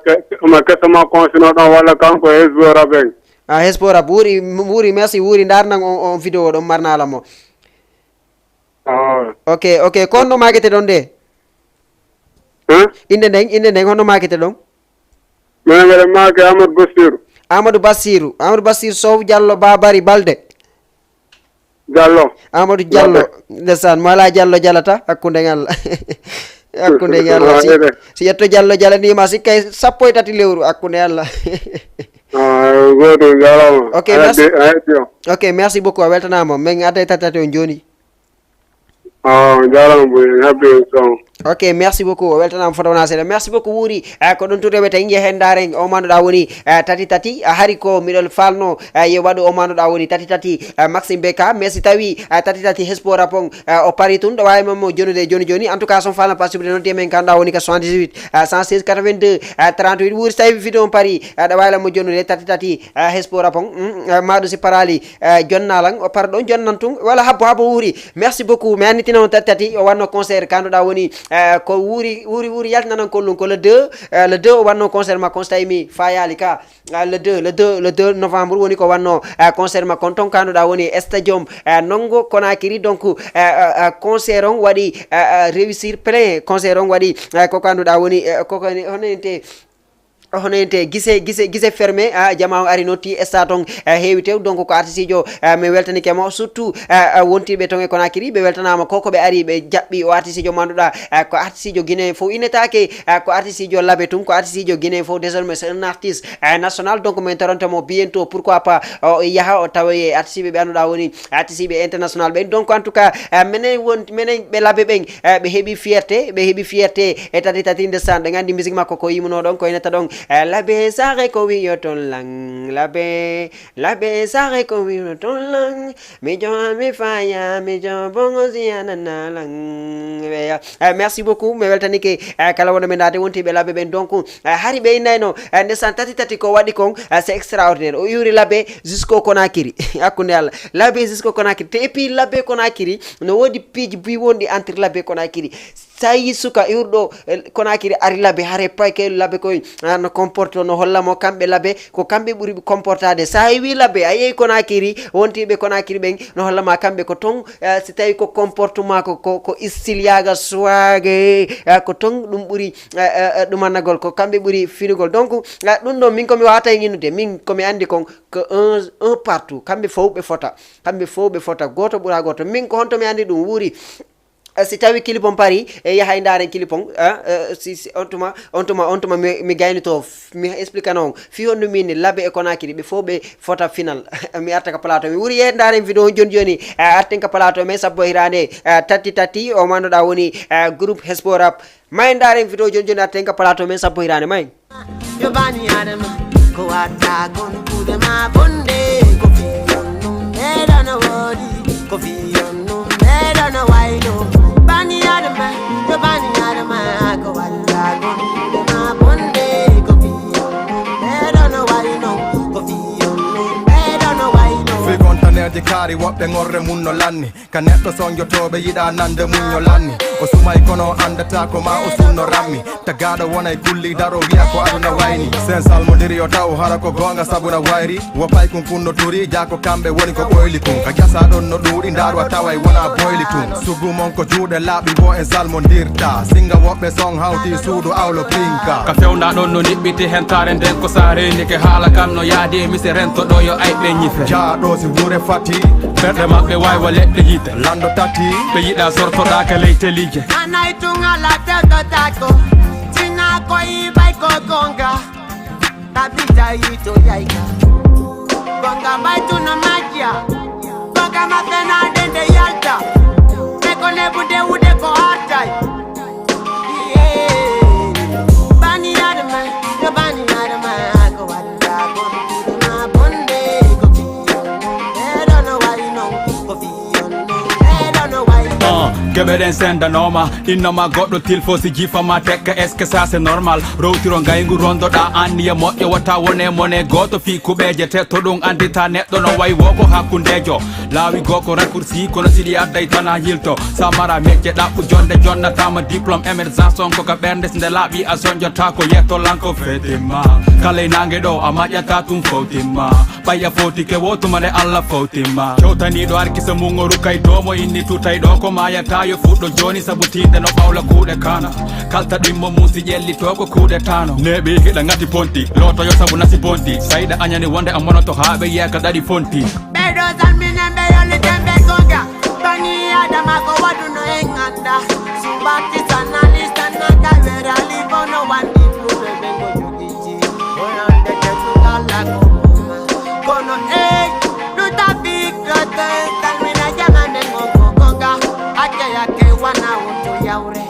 kesoma consino ɗon walla kanko hesbora ɓen hespora ɓuuri merci wuuri darnan on vidéo ɗon marnala mo ok ko honno makete ɗon de inde nden honno makete ɗon minen mbeɗen maake Amadou Bassirou Sow Diallo Babari Balde Amadou Diallo ndesan mo ala Diallo jalata hakkude Allah hakkude Allah si yetto Diallo jalanima sikkay 13 lewru hakkude Allah goto jarama ok merci beaucoup a weltanama min adda tatati on joni jarama boy habbi son Ok, merci beaucoup. Weltanam fotona seeɗa. Merci beaucoup Wuri. Ko ɗum tude wiyete inge hen daren o manduɗa woni tati hari ko miɗol falno yo waɗu o manduɗa woni tati Maxime Beka. Mais si tawi tati hespora pon o pari tun ɗo wawi mammo jonude joni en tout cas son falna possible noon men kanɗa woni ka 78 116 82 38 Wuri so tawi vidéo on pari ɗo wawi lammo jonude tati hespora pon maɗo si parali jonnalan o para ɗon jonnan tun wala habbo Wuri. Merci beaucoup. Mi annitina on tati o wanno concert kanduɗa woni ko wuri yaltinanan kollum ko le 2 o wanno concert makko so tawi mi fayali ka le 2 novembre woni ko wanno concert makko ton kanduɗa woni stadium Nongo Conakry. Donc concert on waɗi réussir plein. Concert on waɗi ko kanduɗa woni koko honoyente gise fermé jama o ari notti sta ton heewi tew. Donc ko artiste jo mi weltanike mo surtout wontiɓe ton e Conakry ɓe weltanama koko ɓe ari ɓe jaɓɓi o artiste jo manduɗa ko artiste jo Guinée fof inetake ko artiste jo laabe tum ko artiste jo Guinée fof désormais c'est un artiste national. Donc min torontamo bientôt pourquoi pas o yaaha o tawa e artiste ɓe anduɗa woni artiste ɓe international ɓen. Donc en tout cas minen ɓe laabe ɓen ɓe heeɓi fierté e tati ndesan ɓe gandi musique makko ko yimuno ɗon ko ineta ɗon labe sare ko wiyoton lang labe sare ko wiyoton lang mi faya mi jo bongo siyanana lang. Merci beaucoup. Mi weltanike kala wonde men dade wontiɓe labe ɓen. Donc hari ɓe innayno ndesan tati ko waɗi kon c'est extraordinaire. O yuri labe jusqu'au Conakry hakkude Allah labe jusqu'au Conakry te et puis labe Conakry no wodi piiji buy wondi entre labe Conakry sa yi suka iwrɗo Conakry ari labe hare payke labe koye no comporte no hollamo kamɓe labe ko kamɓe ɓuuri comportade. Sa wi labe a yeeyi Conakry wontiɓe Conakry ɓen no hollama kamɓe ko ton si tawi ko comportement ko style yaga swage ko ton ɗum ɓuuri ɗumannagol ko kamɓe ɓuuri finugol. Donc ɗum ɗo min komi wawata e innude min komi andi kon que un partout kamɓe fof ɓe fota goto ɓuura goto. Min ko honto mi andi ɗum Wuri si tawi clip on pari e yahay ndaren clip on si on tuma mi gaynito mi explique non fi honno min labe e Conakry ɓe fof ɓe fota final mi arta ka plateau mi wuri yehe ndaren vidéo joni arten ka plateau mais sabbo hirande tati o manduɗa woni groupe Hespora may ndaren vidéo joni arten ka plateau mais sabbo hirande may yo bani adama ko watta kon kudema bonde ko fi yonnum meɗana woodi ko fi yonnum meɗana wayno bani adama yo bani adama ko watta kon kudema bonde ko fi yonnum meɗana wayno ko fi yonnum meɗana wayno fi gontaneje kaari woɓɓe ngorre mum no lanni ka neɗɗo sonjotoɓe yiɗa nande mum yo lanni o sumay kono andata ko ma o sunno rammi tagaɗo wonay kulli daro wiya ko aduna wayni sen salmodiri o taw hara ko gonga sabuna wayri wopay kum funno turi jako kamɓe woni ko ɓoyli kum ka jasa ɗon no ɗuuɗi darwa taway wona boyli tum sugumon ko juuɗe laaɓi bo en salmodirta singa woɓɓe son hawti suudu awlo pinka ka fewna ɗon no niɓɓiti hentare nden ko sa renike haala kam no yaadi mise rento ɗo yo ayɓe ñife jaaɗo si wuure fati ɓerɗe maɓɓe waywa leɗɗe yite lando tati ɓe yiɗa sortoɗaka leytelije anay tungala tewtotako tina ko ibay ko gonga tabita yito yaiga gonga baitu na magia gonga mafena dende yalta meko nebude ude ko hartai bani adama yo bani adama ko wanda ko na bonde ko fiyo edo no waino ko fiyo edo no waino keɓeɗen sendanoma innoma goɗɗo tilfo si jifama tekka est ce que ça c'est normal rowtiro gaygu rondoɗa anniya moƴƴo watta wone mone goto fi kuɓeje te to ɗum andita neɗɗo no way wo ko hakkudejo laawi goko raccourci kono siɗi adday tana yilto sa mara mecce ɗaɓɓu jonde jonnatama diplôme émergence on koka ɓernde so nde laaɓi a soñjota ko yettolanko fetima kala e nangue ɗo a maƴƴata tum fawtimma ɓayya fawtike wotumane allah fawtimma cewtaniɗo arkisa mum o rukkay domo inni tutay ɗo ko mayata yo fuɗɗo joni saabu tinde no ɓawla kuuɗe kana kalta ɗimmo mum si ƴellito ko kuuɗe tano neɓi hiɗa ngati ponti lotoyo saabu nasi bonti sayɗa añani wonde a monoto ha ɓe yeka ɗaɗi fonti ɓeɗo salminen ɓe yollitemɓe gonga bani adama ko waɗuno en anda subaki sanalista naka were alibono wandi ɓuɓe ɓe go jogiti oyande ketugalla ko muma kono ey ɗuta bigdote salmina jamane gongo gonga ake wana wonto yawre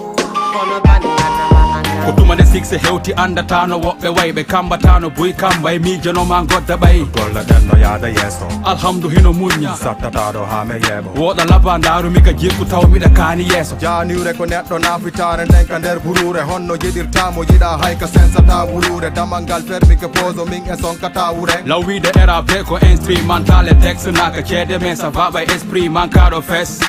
se hewti andata no woɓɓe way ɓe kambata no buy kamba e miijanoma godda ɓayi golle ɗen no yaada yeeso alhamdu hino muña sattataɗo ha me yeeɓo woɗa laba darumi ka jirku taw miɗa kaani yeeso janire ko neɗɗo nafitare nden ka nder burure honno jiɗirtamo yiɗa hayka sensata wulure damal ngal fermi ke poso min e sonkata wure law wiide rap ko instrumental e texte naka ceede men sa vaɓa esprit mankaɗo fes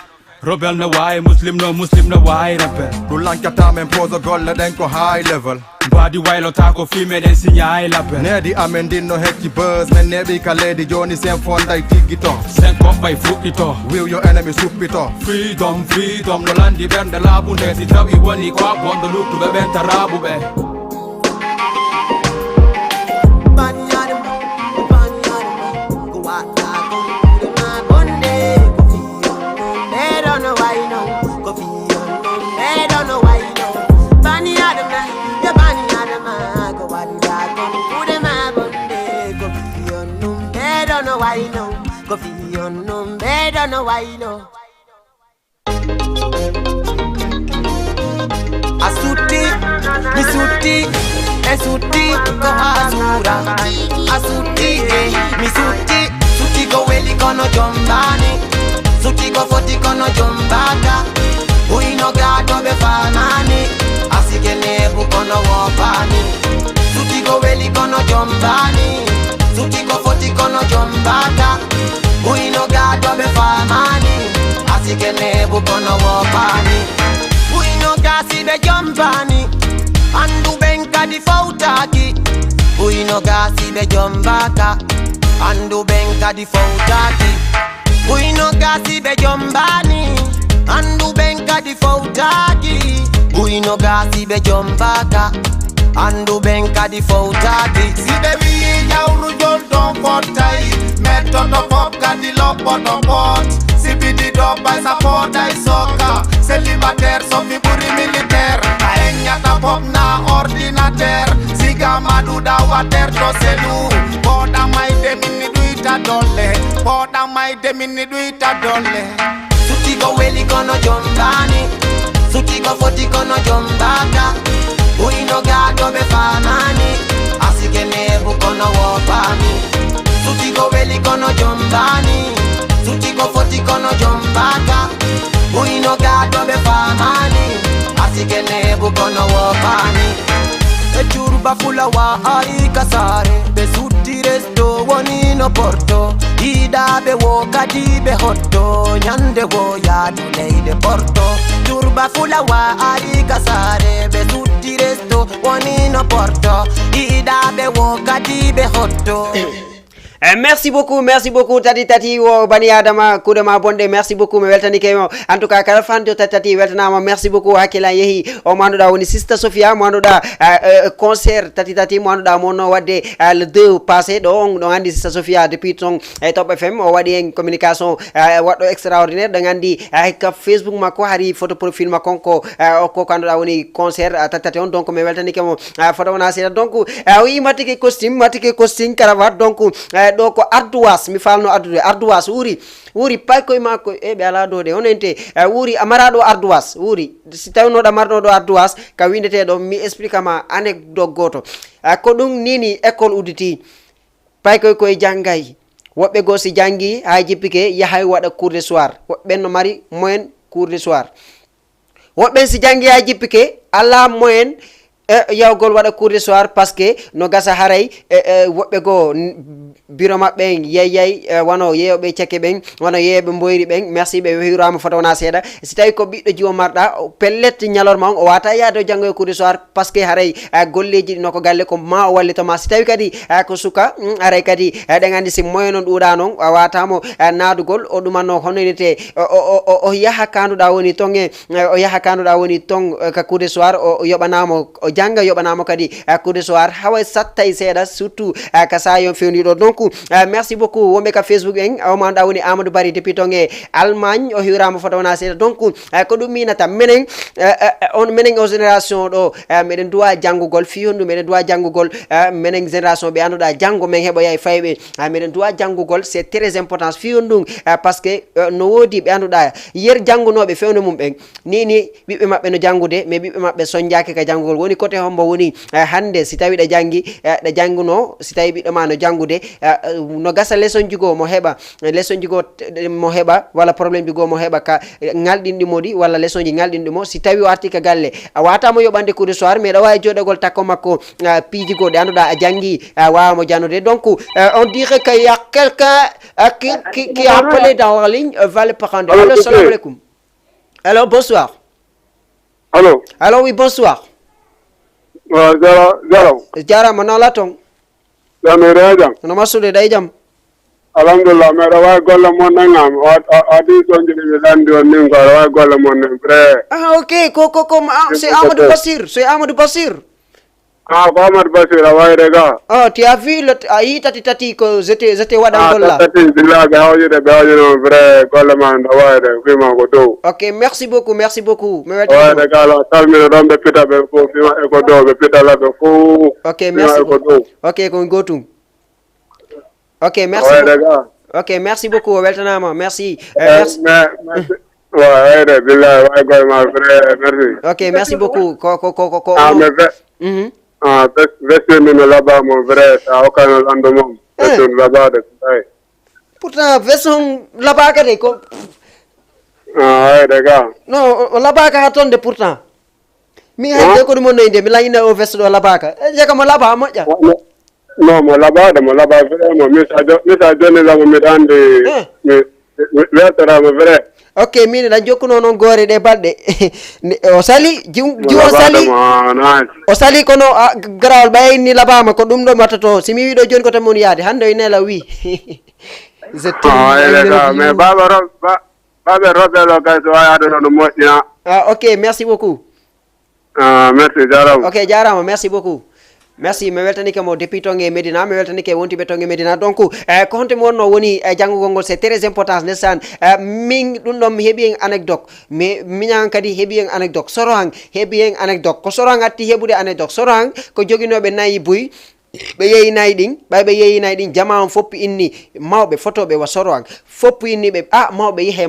rebel no wawi muslim no wawi rebel ɗum lankata men poso golle ɗen ko high level mbadi waylota ko fi meɗen signa e labbel needi amen ndin no hecci bus men neeɓi ka leydi joni sen fonday tiggito sen koɓɓay fuɗɗito wiw yo enemy suppito freedom no landi ɓernde laaɓunde si tawi woni ko bonɗo luttuɓe ɓen taraɓuɓe Asuti ko azura asuti misuti suti ko weli kono jombani suti ko foti kono jombaka uino gato be famani asikene bu kono wopani suti ko weli kono jombani suti ko foti kono jombaka uino gato be famani asikene bu kono wopani uino gasi be jombani andu benka di fautaki uino gasi be jombaka andu benka di fautaki uino gasi be jombani andu benka di fautaki uino gasi be jombaka andu benka di fautaki si devi yauru jolto fotai metto to popka di lopo to pot si bidi do by support dai soka célibataire sofi puri militaire kaenyata pop na ordinateur siga maduda water to selu boda mai de minni duita dolle boda mai de minni duita dolle suti go weli kono jombani suti go foti kono jombaka uino gato be famani asikene bu kono wopani suti go weli kono jombani suti go foti kono jombaka uino gato be famani asikene bu kono wopani e churba fula wa ai kasare be suti resto woni no porto ida be wokati be hotto nyande wo ya leide porto churba fula wa ai kasare be suti resto woni no porto ida be wokati be hotto. Merci beaucoup tati wo bani adama kudama bonde merci beaucoup me weltani kemo en tout cas kala fanto tati weltanama merci beaucoup hakila yehi o manduda woni sister Sophia manduda concert tati manduda monno wadde le 2 passé do andi sister Sophia depuis ton Top FM o wadi en communication waddo extraordinaire do andi ka Facebook makko hari photo profil makko ko kanduda woni concert tati on donc me weltani kemo photo wona sera donc wi matike costume cravate donc do ko ardoise mi falno ardoise wuri pay koy makko e be ala do de onente wuri amarado ardoise wuri si tawno da mardo do ardoise ka windete do mi explique ma anecdote goto ko dum nini école uditi pay koy jangay wobbe go si jangi ha jippike yahay wada cours de soir wobbe no mari moyen cours de soir wobbe si jangi ha jippike ala moyen yawgol wada cours de soir parce que no gasa haray wobbe go biro mabbe yeyay wano yeyobe ciake ben wano yeyebe mboyri ben merci be hirama fotona seda si tawi ko biddo jiwo marda pellet nyalorma o wata yaado jango cours de soir parce que haray golleji no ko galle ko ma o wallito ma si tawi kadi ko suka haray kadi de ngandi si moyen on duuda non watamo naadugol o dumanno hono nete o yaha kanduda woni tonge o yaha kanduda woni tong ka cours de soir o yobanamo o janga yobanamo kadi cours de soir hawa sattay seda surtout ka sayon fewnido donc merci beaucoup wombe ka Facebook en o manda woni Amadou Bari depuis tonge Allemagne o hiwrama fotona seda donc ko dum minata menen on menen o génération do meden duwa jangugol fiyondu meden duwa jangugol menen génération be anduda jango men hebo yay faybe meden duwa jangugol c'est très important fiyondu parce que no wodi be anduda yer jangunobe fewno mum ben ni bibbe mabbe no jangude mais bibbe mabbe sonjaake ka jangugol woni côté hombo woni hande si tawi ɗe jangi ɗe janguno si tawi ɓiɗɗo ma no jangude no gasa leçon ji goo mo heɓa leçon ji goo mo heɓa walla probléme ji goo mo heɓa ka ngalɗinɗi walla leçon ji ngalɗinɗi mo si tawi o arti ka galle a watamo yoɓande cours de soir mais ɗa wawi joɗogol takko makko piiji goo ɗe anduɗa a jangi wawamo jannude donc on dirait qu'il y a quelqu'un qui a appelé dans la ligne va le prendre. Allô, salam alaikum. Alors, bonsoir. Allô. Alors, oui, bonsoir. Jara mana latong. Jam. No masude day jam. Alhamdulillah, mais wa golle mon nangam adi sonji ni landi on ni ko wa golle mon vrai. Ah OK, ko c'est Amadou Bassir, c'est Amadou Bassir. Ah, Amadou Bassir wa rega. Ah, tu as vu le ayi tati ko j'étais wadan golla. Tati billahi hawjude vrai golle man da wa re fima ko do. OK, merci beaucoup. Me welta. Wa rega la salmino don be pita be fo fima e ko do be pita la be fo. OK, merci beaucoup. OK, ko gotum. OK, merci beaucoup. OK, merci beaucoup. Weltanama. Merci. Merci. Ouais, billahi wa golle ma vrai, merci. OK, merci beaucoup. Ko. Ah, mais ah, vesti min laba mon vrai, ça aucun ando mom. Vesti laba de sai. Pourtant, version laba ka de ko. Ah, ouais, d'accord. Non, laba ka hatonde pourtant. Mi hande ko dum noinde mi layina o vesti do laba ka. Je ka mo laba mo ja. Non, mo laba vraiment, mi sa donne la mo mi dande. Mi vertera mo vrai. OK, min da jokkuno non gore de balde o sali jiwo sali o sali kono grawol bayni labama ko dum do matato simi wi do joni ko tamon yaade hande o nela wi mais baba robelo ka so yaade no moƴƴina. OK, merci beaucoup. Merci jarama. OK, jarama, merci beaucoup. Merci, mi weltanike mo depuis tongue Medina, mi weltanike wontiɓe tongue Medina. Donc ko honte mi wonno woni jangugol ngol c'est très important ndesan. Min ɗum ɗon mi heeɓi en anecdote, mais miñan kadi heeɓi en anecdote. Sorohan heeɓi en anecdote. Ko Sorohan atti heɓude anecdote. Sorohan ko joguinoɓe nayi buy ɓe yeyinayi ɗin ɓe yeyinayi ɗin jama on foppi inni mawɓe photoɓe wa Sorohan foppi inni ɓe mawɓe yehe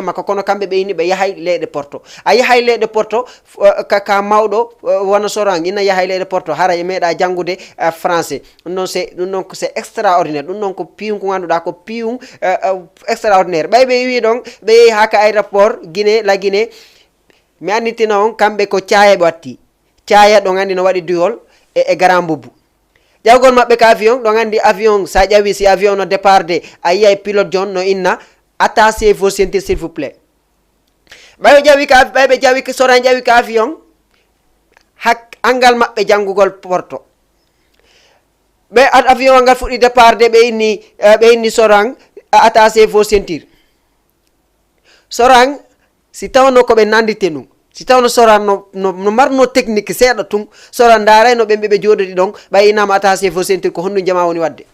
makka kono kamɓe ɓe inni ɓe yahay leyɗe Porto a yahay leyɗe Porto ka mawɗo wona Sorohan ina yahay leyɗe Porto hara e meeɗa janngude français ɗum noon c'est extraordinaire ɗum noon ko piyum ko ganduɗa ko piyum extraordinaire ɓay ɓe wi ɗon ɓe yehi ha ka aéroport la Guinée mi annitina on kamɓe ko Thiaya ɓe watti Thiaya ɗon andi no waɗi duyol e Grand Boubou ƴawgol maɓɓe ka avion ɗon andi avion sa ƴawi si avion no départ de a yiyay pilote jon no inna attachez vos ceintures s'il vous plaît ɓayɓe ƴawi Sorohan ƴawi ka avion angal maɓɓe janngugol Porto ɓe avion ngal fuɗɗi départ de ɓe inni Sorohan attachez vos ceintures Sorohan si tawno koɓe nandite ɗum si tawno Sorohan no marno technique seeɗa tun Sorohan darayno ɓemɓe ɓe jooɗodi ɗon ɓay inama attachez vos ceintures ko honɗum jama woni wadde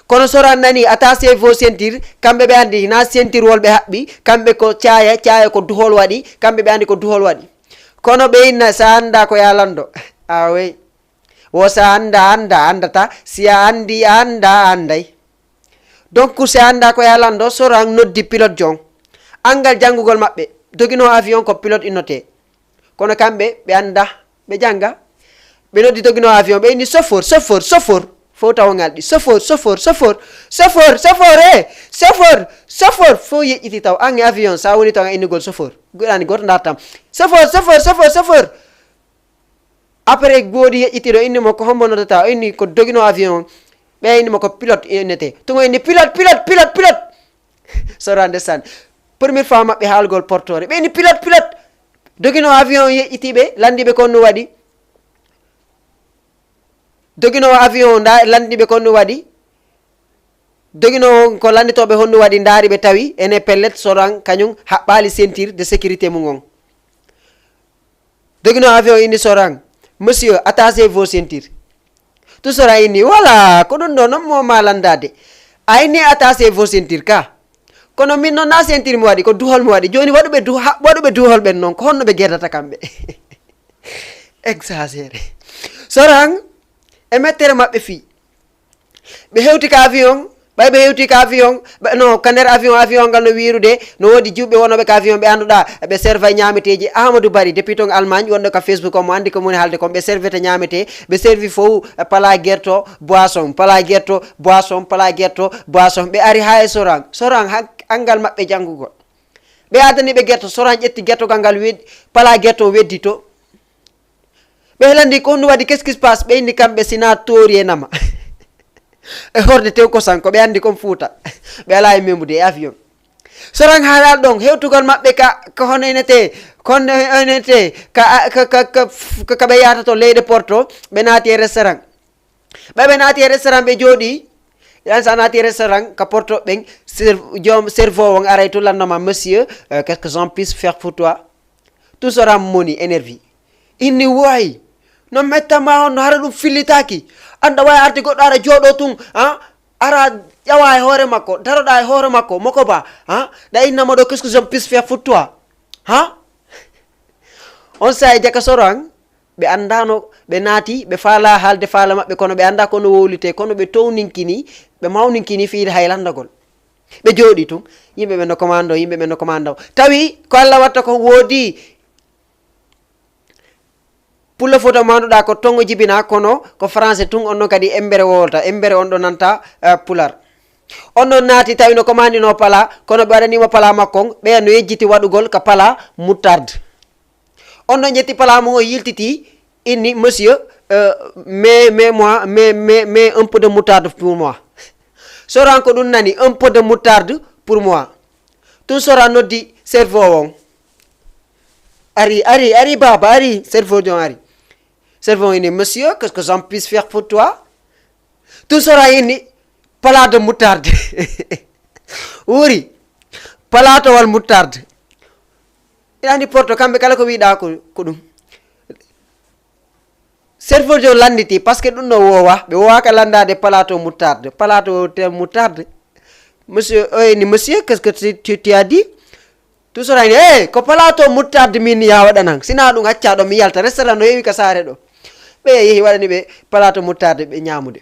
kono Sorohan nani attachez vos ceintures kamɓe ɓe andi na ceinture wolɓe haɓɓi kamɓe ko Thiaya ko duhol waɗi kamɓe ɓe andi ko duhol waɗi kono ɓe inna sa anda ko yalando wey wo sa andata si a andi anday donc si anda ko yalando Sorohan noddi pilote jon angal janngugol maɓɓe dogino avion ko pilote innote kono kamɓe ɓe anda ɓe janga ɓe noddi dogino avion ɓe inni chauffeur fo tawongal ɗi chauffeur fo yeƴƴiti taw an e avion sa woni taw a innugol chauffeur goɗani goto dartam chauffeur après goodi yeƴƴitiɗo innimo ko hombo nodata o inni ko dogino avion ɓe innimo ko pilote innete tungo inni pilote Sorohan ndesan première fois maɓɓe haalgol portore ɓe inni pilote dogino avion yeƴƴitiɓe landiɓe kon no waɗi dogino avion landiɓe kon no waɗi dogino ko landitoɓe honno waɗi daari ɓe tawi ene pellet Sorohan kañum haɓɓali ceinture de sécurité mum on dogino avion inni Sorohan monsieur attachez vos ceintures to Sorohan inni voilà ko ɗum ɗo noon moma landade a inni attachez vos ceintures ka kono min noon na ceinture mi waɗi ko duhol mi waɗi joni waɗuɓe duhol ɓen noon ko honno ɓe guedata kamɓe exagéré Sorohan e mettere maɓɓe fi ɓe hewti ka avion ɓay ɓe hewti ka avion no ka nder avion ngal no wirude no wodi juɓɓe wonoɓe ka avion ɓe anduɗa ɓe serva ñameteji Amadou Bari depuis ton Allemagne wonɗo ka Facebook omo andi ko moni haalde kon ɓe servete ñamete ɓe servi fof pala guerto boisson pala guerto boisson pala guerto boisson ɓe ari ha e soran angal maɓɓe janngugol ɓe adani ɓe guerto soran ƴetti guertogal ngal pala guerto weddi to ɓe helandi ko ɗum waɗi qu'est ce qui se passe ɓe indi kamɓe sina tori e nama e horde tew kosan ko ɓe andi kon Fuuta ɓe ala e memude e avion soran haalal ɗon hewtugol maɓɓe ka hono enete ka ɓe yahata to leyɗe Porto ɓe naati e restaurant ɓe naati e restaurant ɓe jooɗi yan sa naati e restaurant ka Porto ɓen joom serveur on aray to lannoma monsieur qu'est ce que j'en puisse faire pour toi tout soran moni énergie inni wayi no mettama on no hara ɗum fillitaki anda wawi arde goɗɗo ara jooɗo tun ara ƴawa e hoore makko daroɗa e hoore makko moko ba ɗa innama ɗo qu'est ce que j'en puisse faire pour toi on sa e jaka soran ɓe andano ɓe naati ɓe faala haalde faala maɓɓe kono ɓe anda kono wowlite kono ɓe towninkini ɓe mawninkini fiide haylandagol ɓe jooɗi tun yimɓeɓe no commando tawi ko Allah watta ko woodi pulla foto manduɗa ko tongo jibina kono ko français tun on ɗon kadi embere wowolta embere on ɗo nanta pular on ɗon naati tawi no commandino pala kono ɓe waɗanimo pala makkon ɓeya no yejjiti waɗugol ka pala moutarde on ɗon ƴetti pala mum o yiltiti inni monsieur mais un peu de moutarde pour moi soran ko ɗum nani un peu de moutarde pour moi tun sora noddi serveur on ari baba ari serveur jon ari serveur ini monsieur qu'est-ce que j'en puisse faire pour toi tout sora ini pala de moutarde wuri palatowal moutarde ina andi Porto kamɓe kala ko wiɗa ko ɗum serveur jo landiti par ce que ɗum no wowa ɓe wowaka landade palato moutarde monsieur oyni monsieur qu'est ce que tu as dit tout sora ini ko palato moutarde min ya waɗanan sina ɗum accaɗo mi yalta restaurant no yewi ka saare ɗo ɓe yeehi waɗani ɓe palato moutarde ɓe ñamude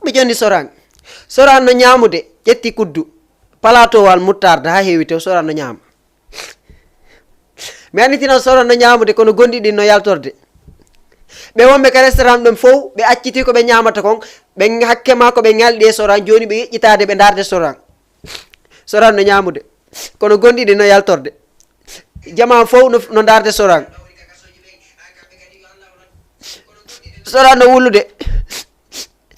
ɓe jonni soran no ñamude ƴetti kuddu palatowal moutarde ha heewi tew soran no ñama mi anditina soran no ñamude kono gonɗiɗi no yaltorde ɓe wonɓe ka restaurant ɗon fof ɓe acciti ko ɓe ñamata kon ɓe hakke ma ko ɓe ngalɗi e soran joni ɓe yeƴƴitade ɓe darde soran no ñamude kono gonɗiɗi no yaltorde jama fof no darde soran no wullude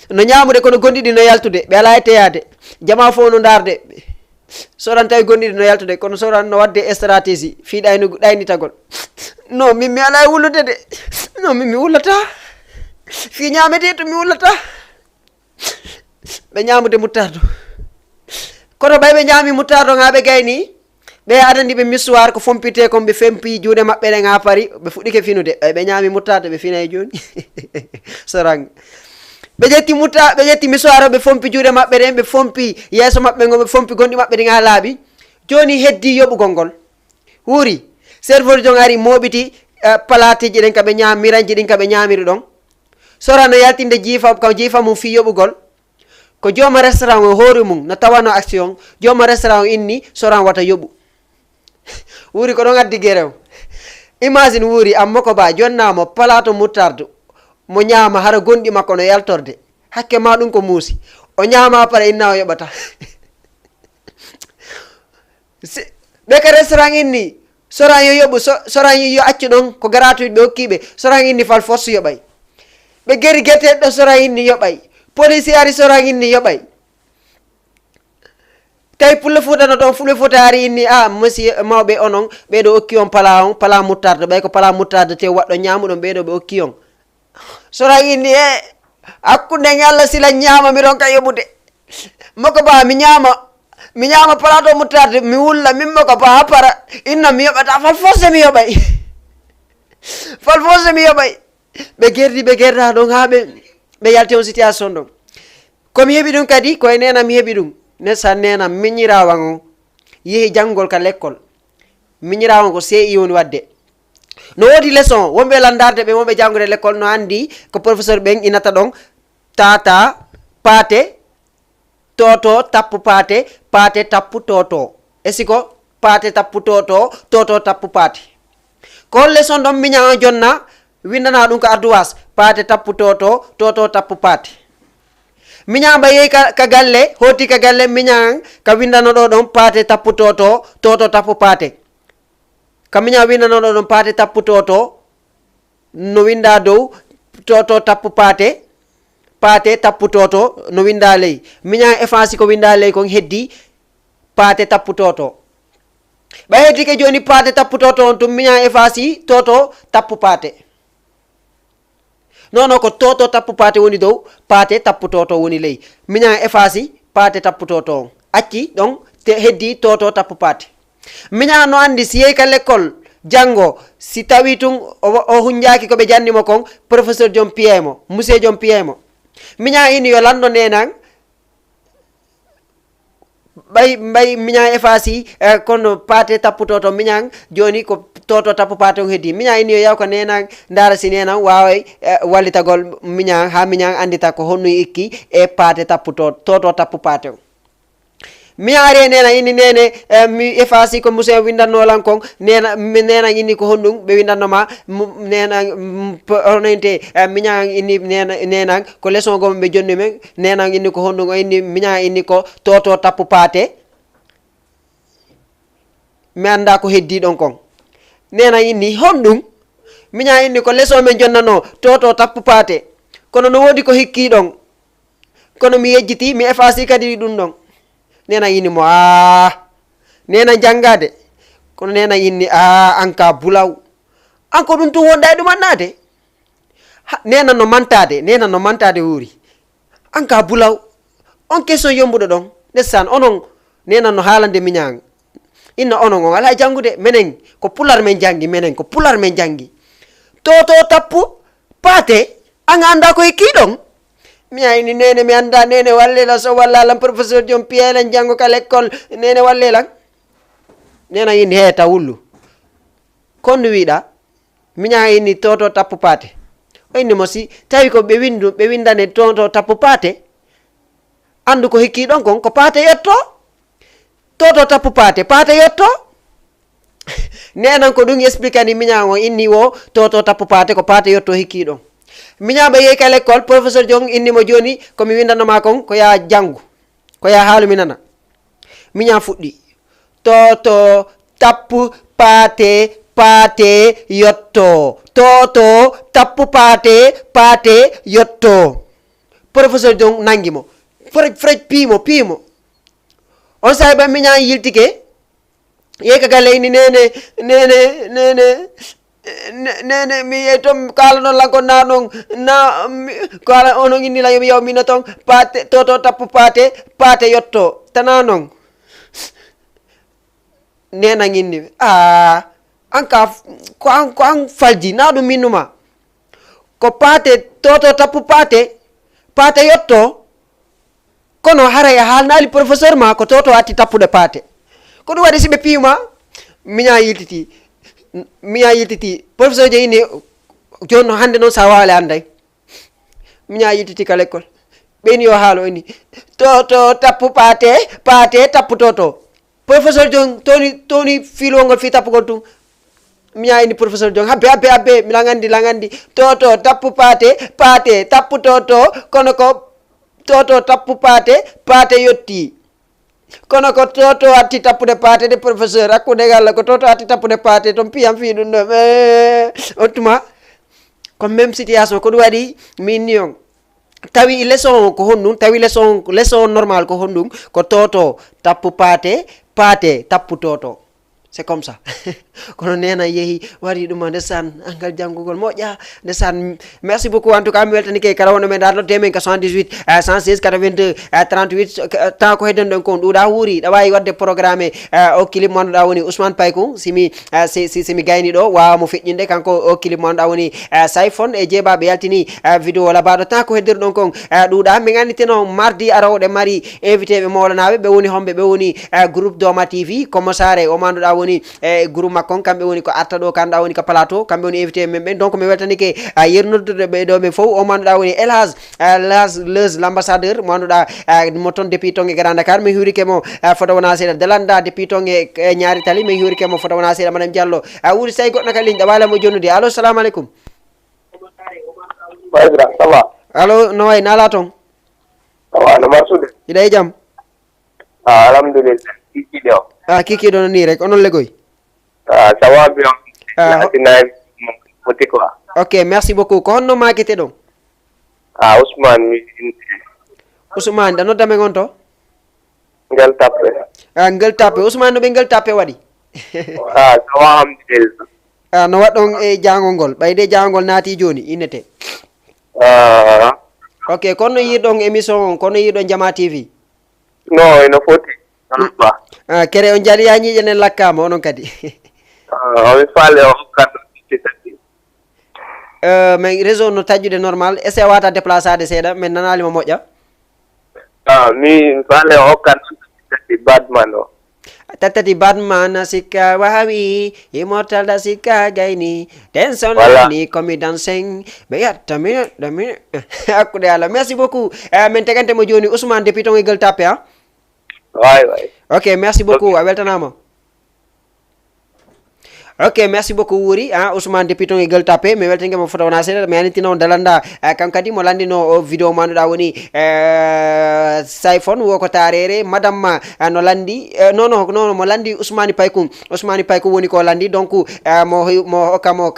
no ñamude kono gonɗiɗi no yaltude ɓe ala e teyade jama fof no darde soran tawi gonɗiɗi no yaltude kono soran no wadde stratégie fi ɗaynitagol non min mi ala e wullude de non min mi wullata fi ñamete to mi wullata ɓe ñamude moutarde kono ɓay ɓe ñami moutarde o ɓe gayni ɓe adandi ɓe missoir ko fompite kon ɓe fempi juuɗe maɓɓe ɗen ha pari ɓe fuɗɗike finude ɓe ñami moutarde ɓe fina e joni sorang ɓe ƴetti missoir o ɓe fompi juuɗe maɓɓe ɗen ɓe fompi yeeso maɓɓe ngo ɓe fompi gonɗi maɓɓe ɗin ha laaɓi joni heddi yoɓugol ngol huuri serveur jon ari moɓiti palatiji ɗen kaɓe miranji ɗin kaɓe ñamiri ɗon sora no yaltinde jiifa mum fi yoɓugol ko jooma restaurant o hoori mum no tawano action jooma restaurant o inni soran wata yoɓu wuuri ko ɗon addi guerew imagine wuuri amma ko ba jonnamo palato moutarde mo ñaama hara gonɗi makko no yaltorde hakke ma ɗum ko muusi o ñaama para inna o yoɓata ɓe ka restaurant inni soran yo yoɓu soran yo accu ɗon ko gratuit ɓe hokkiɓe soran inni fal force yoɓay ɓe geri gueteɗe ɗo soran inni yoɓay police ari soran inni yoɓay tawi pulle futano ɗon fulɓe foti ari inni monsieur mawɓe onon ɓeɗo hokki on pala moutarde ɓay ko pala moutarde te waɗɗo ñamuɗon ɓeɗo ɓe hokki on soran inni hakkude Allah sila ñama miɗon ka yoɓude moko ba mi ñama palato moutarde mi wulla min moko ba ha para inno mi yoɓata fal force mi yoɓay ɓe gerda ɗon ha ɓe yalti on situation ɗon komi heeɓi ɗum kadi koye nena mi heeɓi ɗum nesa nena miñirawan on yeehi janggol ka l'école miñirawan ko CI woni wadde no woodi leçon wonɓe landarde ɓe wonɓe janggude l'école no andi ko professeur ɓen inata ɗon tata paate toto tappu paate paate tappu toto esiko paate tappu toto toto tappu paate ko leçon ɗon miña jonna windana ɗum ko ardoise paate tappu toto toto tappu paate miña ba yeyi ka galle hoti ka galle miña ka windano ɗo ɗon paate tappu toto toto tappu paate ka miña windano ɗo ɗon paate tappu toto no winda dow toto tappu paate paate tappu toto no winda ley miña effaci ko winda ley kon heddi paate tappu toto ɓa heddi ke joni paate tappu toto on tum miña effaci toto tappu paate non ko toto tappu paate woni dow paate tappu toto woni ley miña effaci paate tappu toto on acci ɗon te heddi toto tappu paate miña no andi si yeyi ka l'école jango si tawi tun o hunjaki ko ɓe jannimo kon professeur jom piyemo monsieur jom piyemo miña ini yo lando nenan ɓay miña effaci kono paate tappu toto miñan joni ko toto tappu paate on heddi miña ini yo yaw ko nenan dara si nenan waway wallitagol miñan ha miñan andita ko honno ikki e paate tappu toto tappu paate on mi ari nena ini nene mi effaci ko monsieur windannolan kon nena inni ko honɗum ɓe windannoma nena onente miña inni nena ko leçon gomo ɓe jonni men nena inni ko honɗum o inni miña inni ko toto tappu paate mi anda ko heddi ɗon kon nena inni honɗum miña inni ko leçon men jonnano toto tappu paate kono no wodi ko hikki ɗon kono mi yejjiti mi effaci kadi ɗum ɗon nena yini mo nena jangade kono nena yinni anka bulaw anko ɗum tum wonɗa e ɗumannade nena no mantade wuri anka bulaw on question yombuɗo ɗon ndesan onon nena no haalande miñan inna onon on ala jangude menen ko pular men jangi menen ko pular men jangi toto tappu paate an anda ko hikki ɗon mi ayni nene mi anda nene wallela so wallalan professeur jom piyelen jango ka l'école nene wallelan nena yini heeta wullu konno wiɗa miña inni toto tappu paate o inni mo si tawi ko ɓe windane toto tappu paate andu ko hikki ɗon kon ko paate yetto toto tappu paate yetto nenan ko ɗum expliquani miña o inni wo toto tappu paate ko paate yetto hikki ɗon miñaɓe yeyi ka l'école professeur jong innimo joni komi windanoma kon ko ya jangu ko ya haalu mi nana miña fuɗɗi toto tappu paate paate yetto toto tappu paate yetto professeur jong nangimo frej piimo on sahi ɓa miña yiltike yeyi ka galle ini nene mi yeyi toon kala noon lanko na ɗon na kala onon innila yomi yawmino toon paate toto tappu paate yetto tana noon nena inni anka ko an falji na ɗum minnuma ko paate toto tappu paate yetto kono haray haalnali professeur ma ko toto atti tappude paate ko ɗum waɗi siɓe piyuma miña yiltiti professeur je inni joni hande noon sa wawale anday miña yiltiti ka l'école ɓeyni yo haalo inni toto tappu paate tappu toto professeur jon toni filowol ngol fi tappugol tum miña inni professeur jon habbe mi langandi toto tappu paate tappu toto kono ko toto tappu paate yetti kono ko toto atti tappude paate de professeur hakkude galla ko toto atti tappude paate toon piyam fi ɗum ɗo on tuma ko même situation ko ɗum waɗi min ni on tawi leçon ko honɗum tawi leçon normal ko honɗum ko toto tappu paate tappu toto c'est comme ça kono nena yehi wari ɗuma ndesan angal janggugol moƴƴa ndesan merci beaucoup en tout cas mi weltani ke kala wonno men darnodde men ka 78 116 82 38 temps ko hedden ɗon kon ɗuɗa wuuri ɗa wawi wadde programme o clip mo anduɗa woni Ousmane Paykou simi gayni ɗo wawamo feƴƴinde kanko o clip mo anduɗa woni Sayfon e jeebaɓe yaltini vidéo labaɗo temps ko heddir ɗon kon ɗuɗa min anditino mardi arawɗe mari invité ɓe mawlanaɓe ɓe woni homɓe ɓe woni groupe Doma TV Komo Sare o manduɗa woni woni e groupe makko kamɓe woni ko arta ɗo kanɗa woni ko plateau kamɓe woni invité men ɓen donc mi weltanike yernoddude ɓe ɗo ɓe fof o manduɗa woni Elhaj Leuz l'ambassadeur mo anduɗa mo toon depuis ton e Grand Dakar mi hiwrike mo foto wona seeɗa Delanda depuis ton e Ñaari Tali mi hiwrike mo foto wona seeɗa madame Diallo wuuri so tawi goɗɗo ka ligne ɗa walamo jonnude allo salamu aleykum Baydra ça va allo no way nala toon awa no marsude iɗa e jaam alhamdulillah kikiɗe o kikiɗo no ni rek onon legoy sawabi o atinayi foti quoi ok merci beaucoup ko honno makete ɗon Ousmane mi Ousmane ɗa noddame gon to ngel tappe ngel tappe Ousmane no ɓe ngel tappe waɗi sawa alhamdulillah no waɗɗon e jangol ngol ɓayde jangol ngol naati joni innete ok kono yiɗon émission on kono yiɗon Jama TV no eno foti kere on jaɗiya ñiƴenen lakkama onon kadi omi faale o hokkanɗo tati mais réseau no tajjude normal est ce que wata déplacade seeɗa min nanalima moƴƴa mi faale o hokkanɗo tati badman o tattati badman sikka wawi immortal sikka gayni tension ni komi danseng ɓe yatta minute hakkude Allah merci beaucoup min tegantemo joni Ousmane depuis ton e Gueule Tapée way ok merci beaucoup a weltanama ok merci beaucoup Wuri Ousmane depuis ton e Gueule Tapée mi weltanguemo foto wona seeɗa mi anitino dalanda kanko kadi mo landino o vidéo manduɗa woni sayphone wo ko tarere madame no landi non mo landi Ousmane Paykoum woni ko landi donc mo hokkamo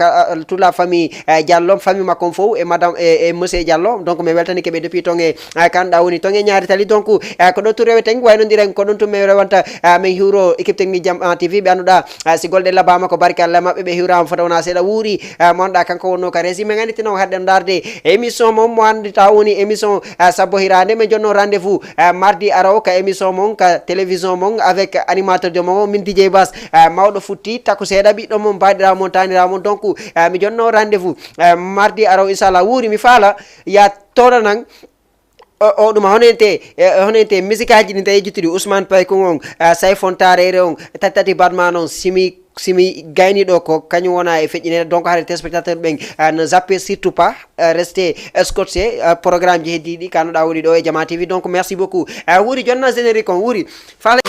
toute la famille Diallo famille makko fof e madame e monsieur Diallo donc mi weltanike ɓe depuis ton e kanɗa woni ton e Ñaari Tali donc ko ɗo to reweten waynodiren ko ɗon to mi rewanta min hiwro équipe technique Jam TV ɓe anduɗa si golɗe labama ko barke Allah mabɓe ɓe hiwrama fota wona seeɗa wuuri mo anduɗa kanko wonno ka résumé ganditino hadden darde émission moom mo andita woni émission sabbo hirande min jonno rendez vous mardi araw ka émission mon ka télévision mon avec animateur de mon min DJ Bass mawɗo futti takko seeɗa ɓiɗɗo mon baɗirawo mon tanirawo mon donc mi jonno rendez vous mardi araw inchallah wuuri mi faala ya toɗa nan o ɗum honente musique aji ɗi tawi juttuɗi Ousmane Paykoum on sayphone tarere on tati badman on simi gayniɗo ko kañum wona e feƴƴinede donc haade téléspectateur ɓen ne zappe surtout pas resté scotché programme ji heddiɗi kanoɗa woni ɗo e Jama TV donc merci beaucoup wuuri jonna générique on wuuri faala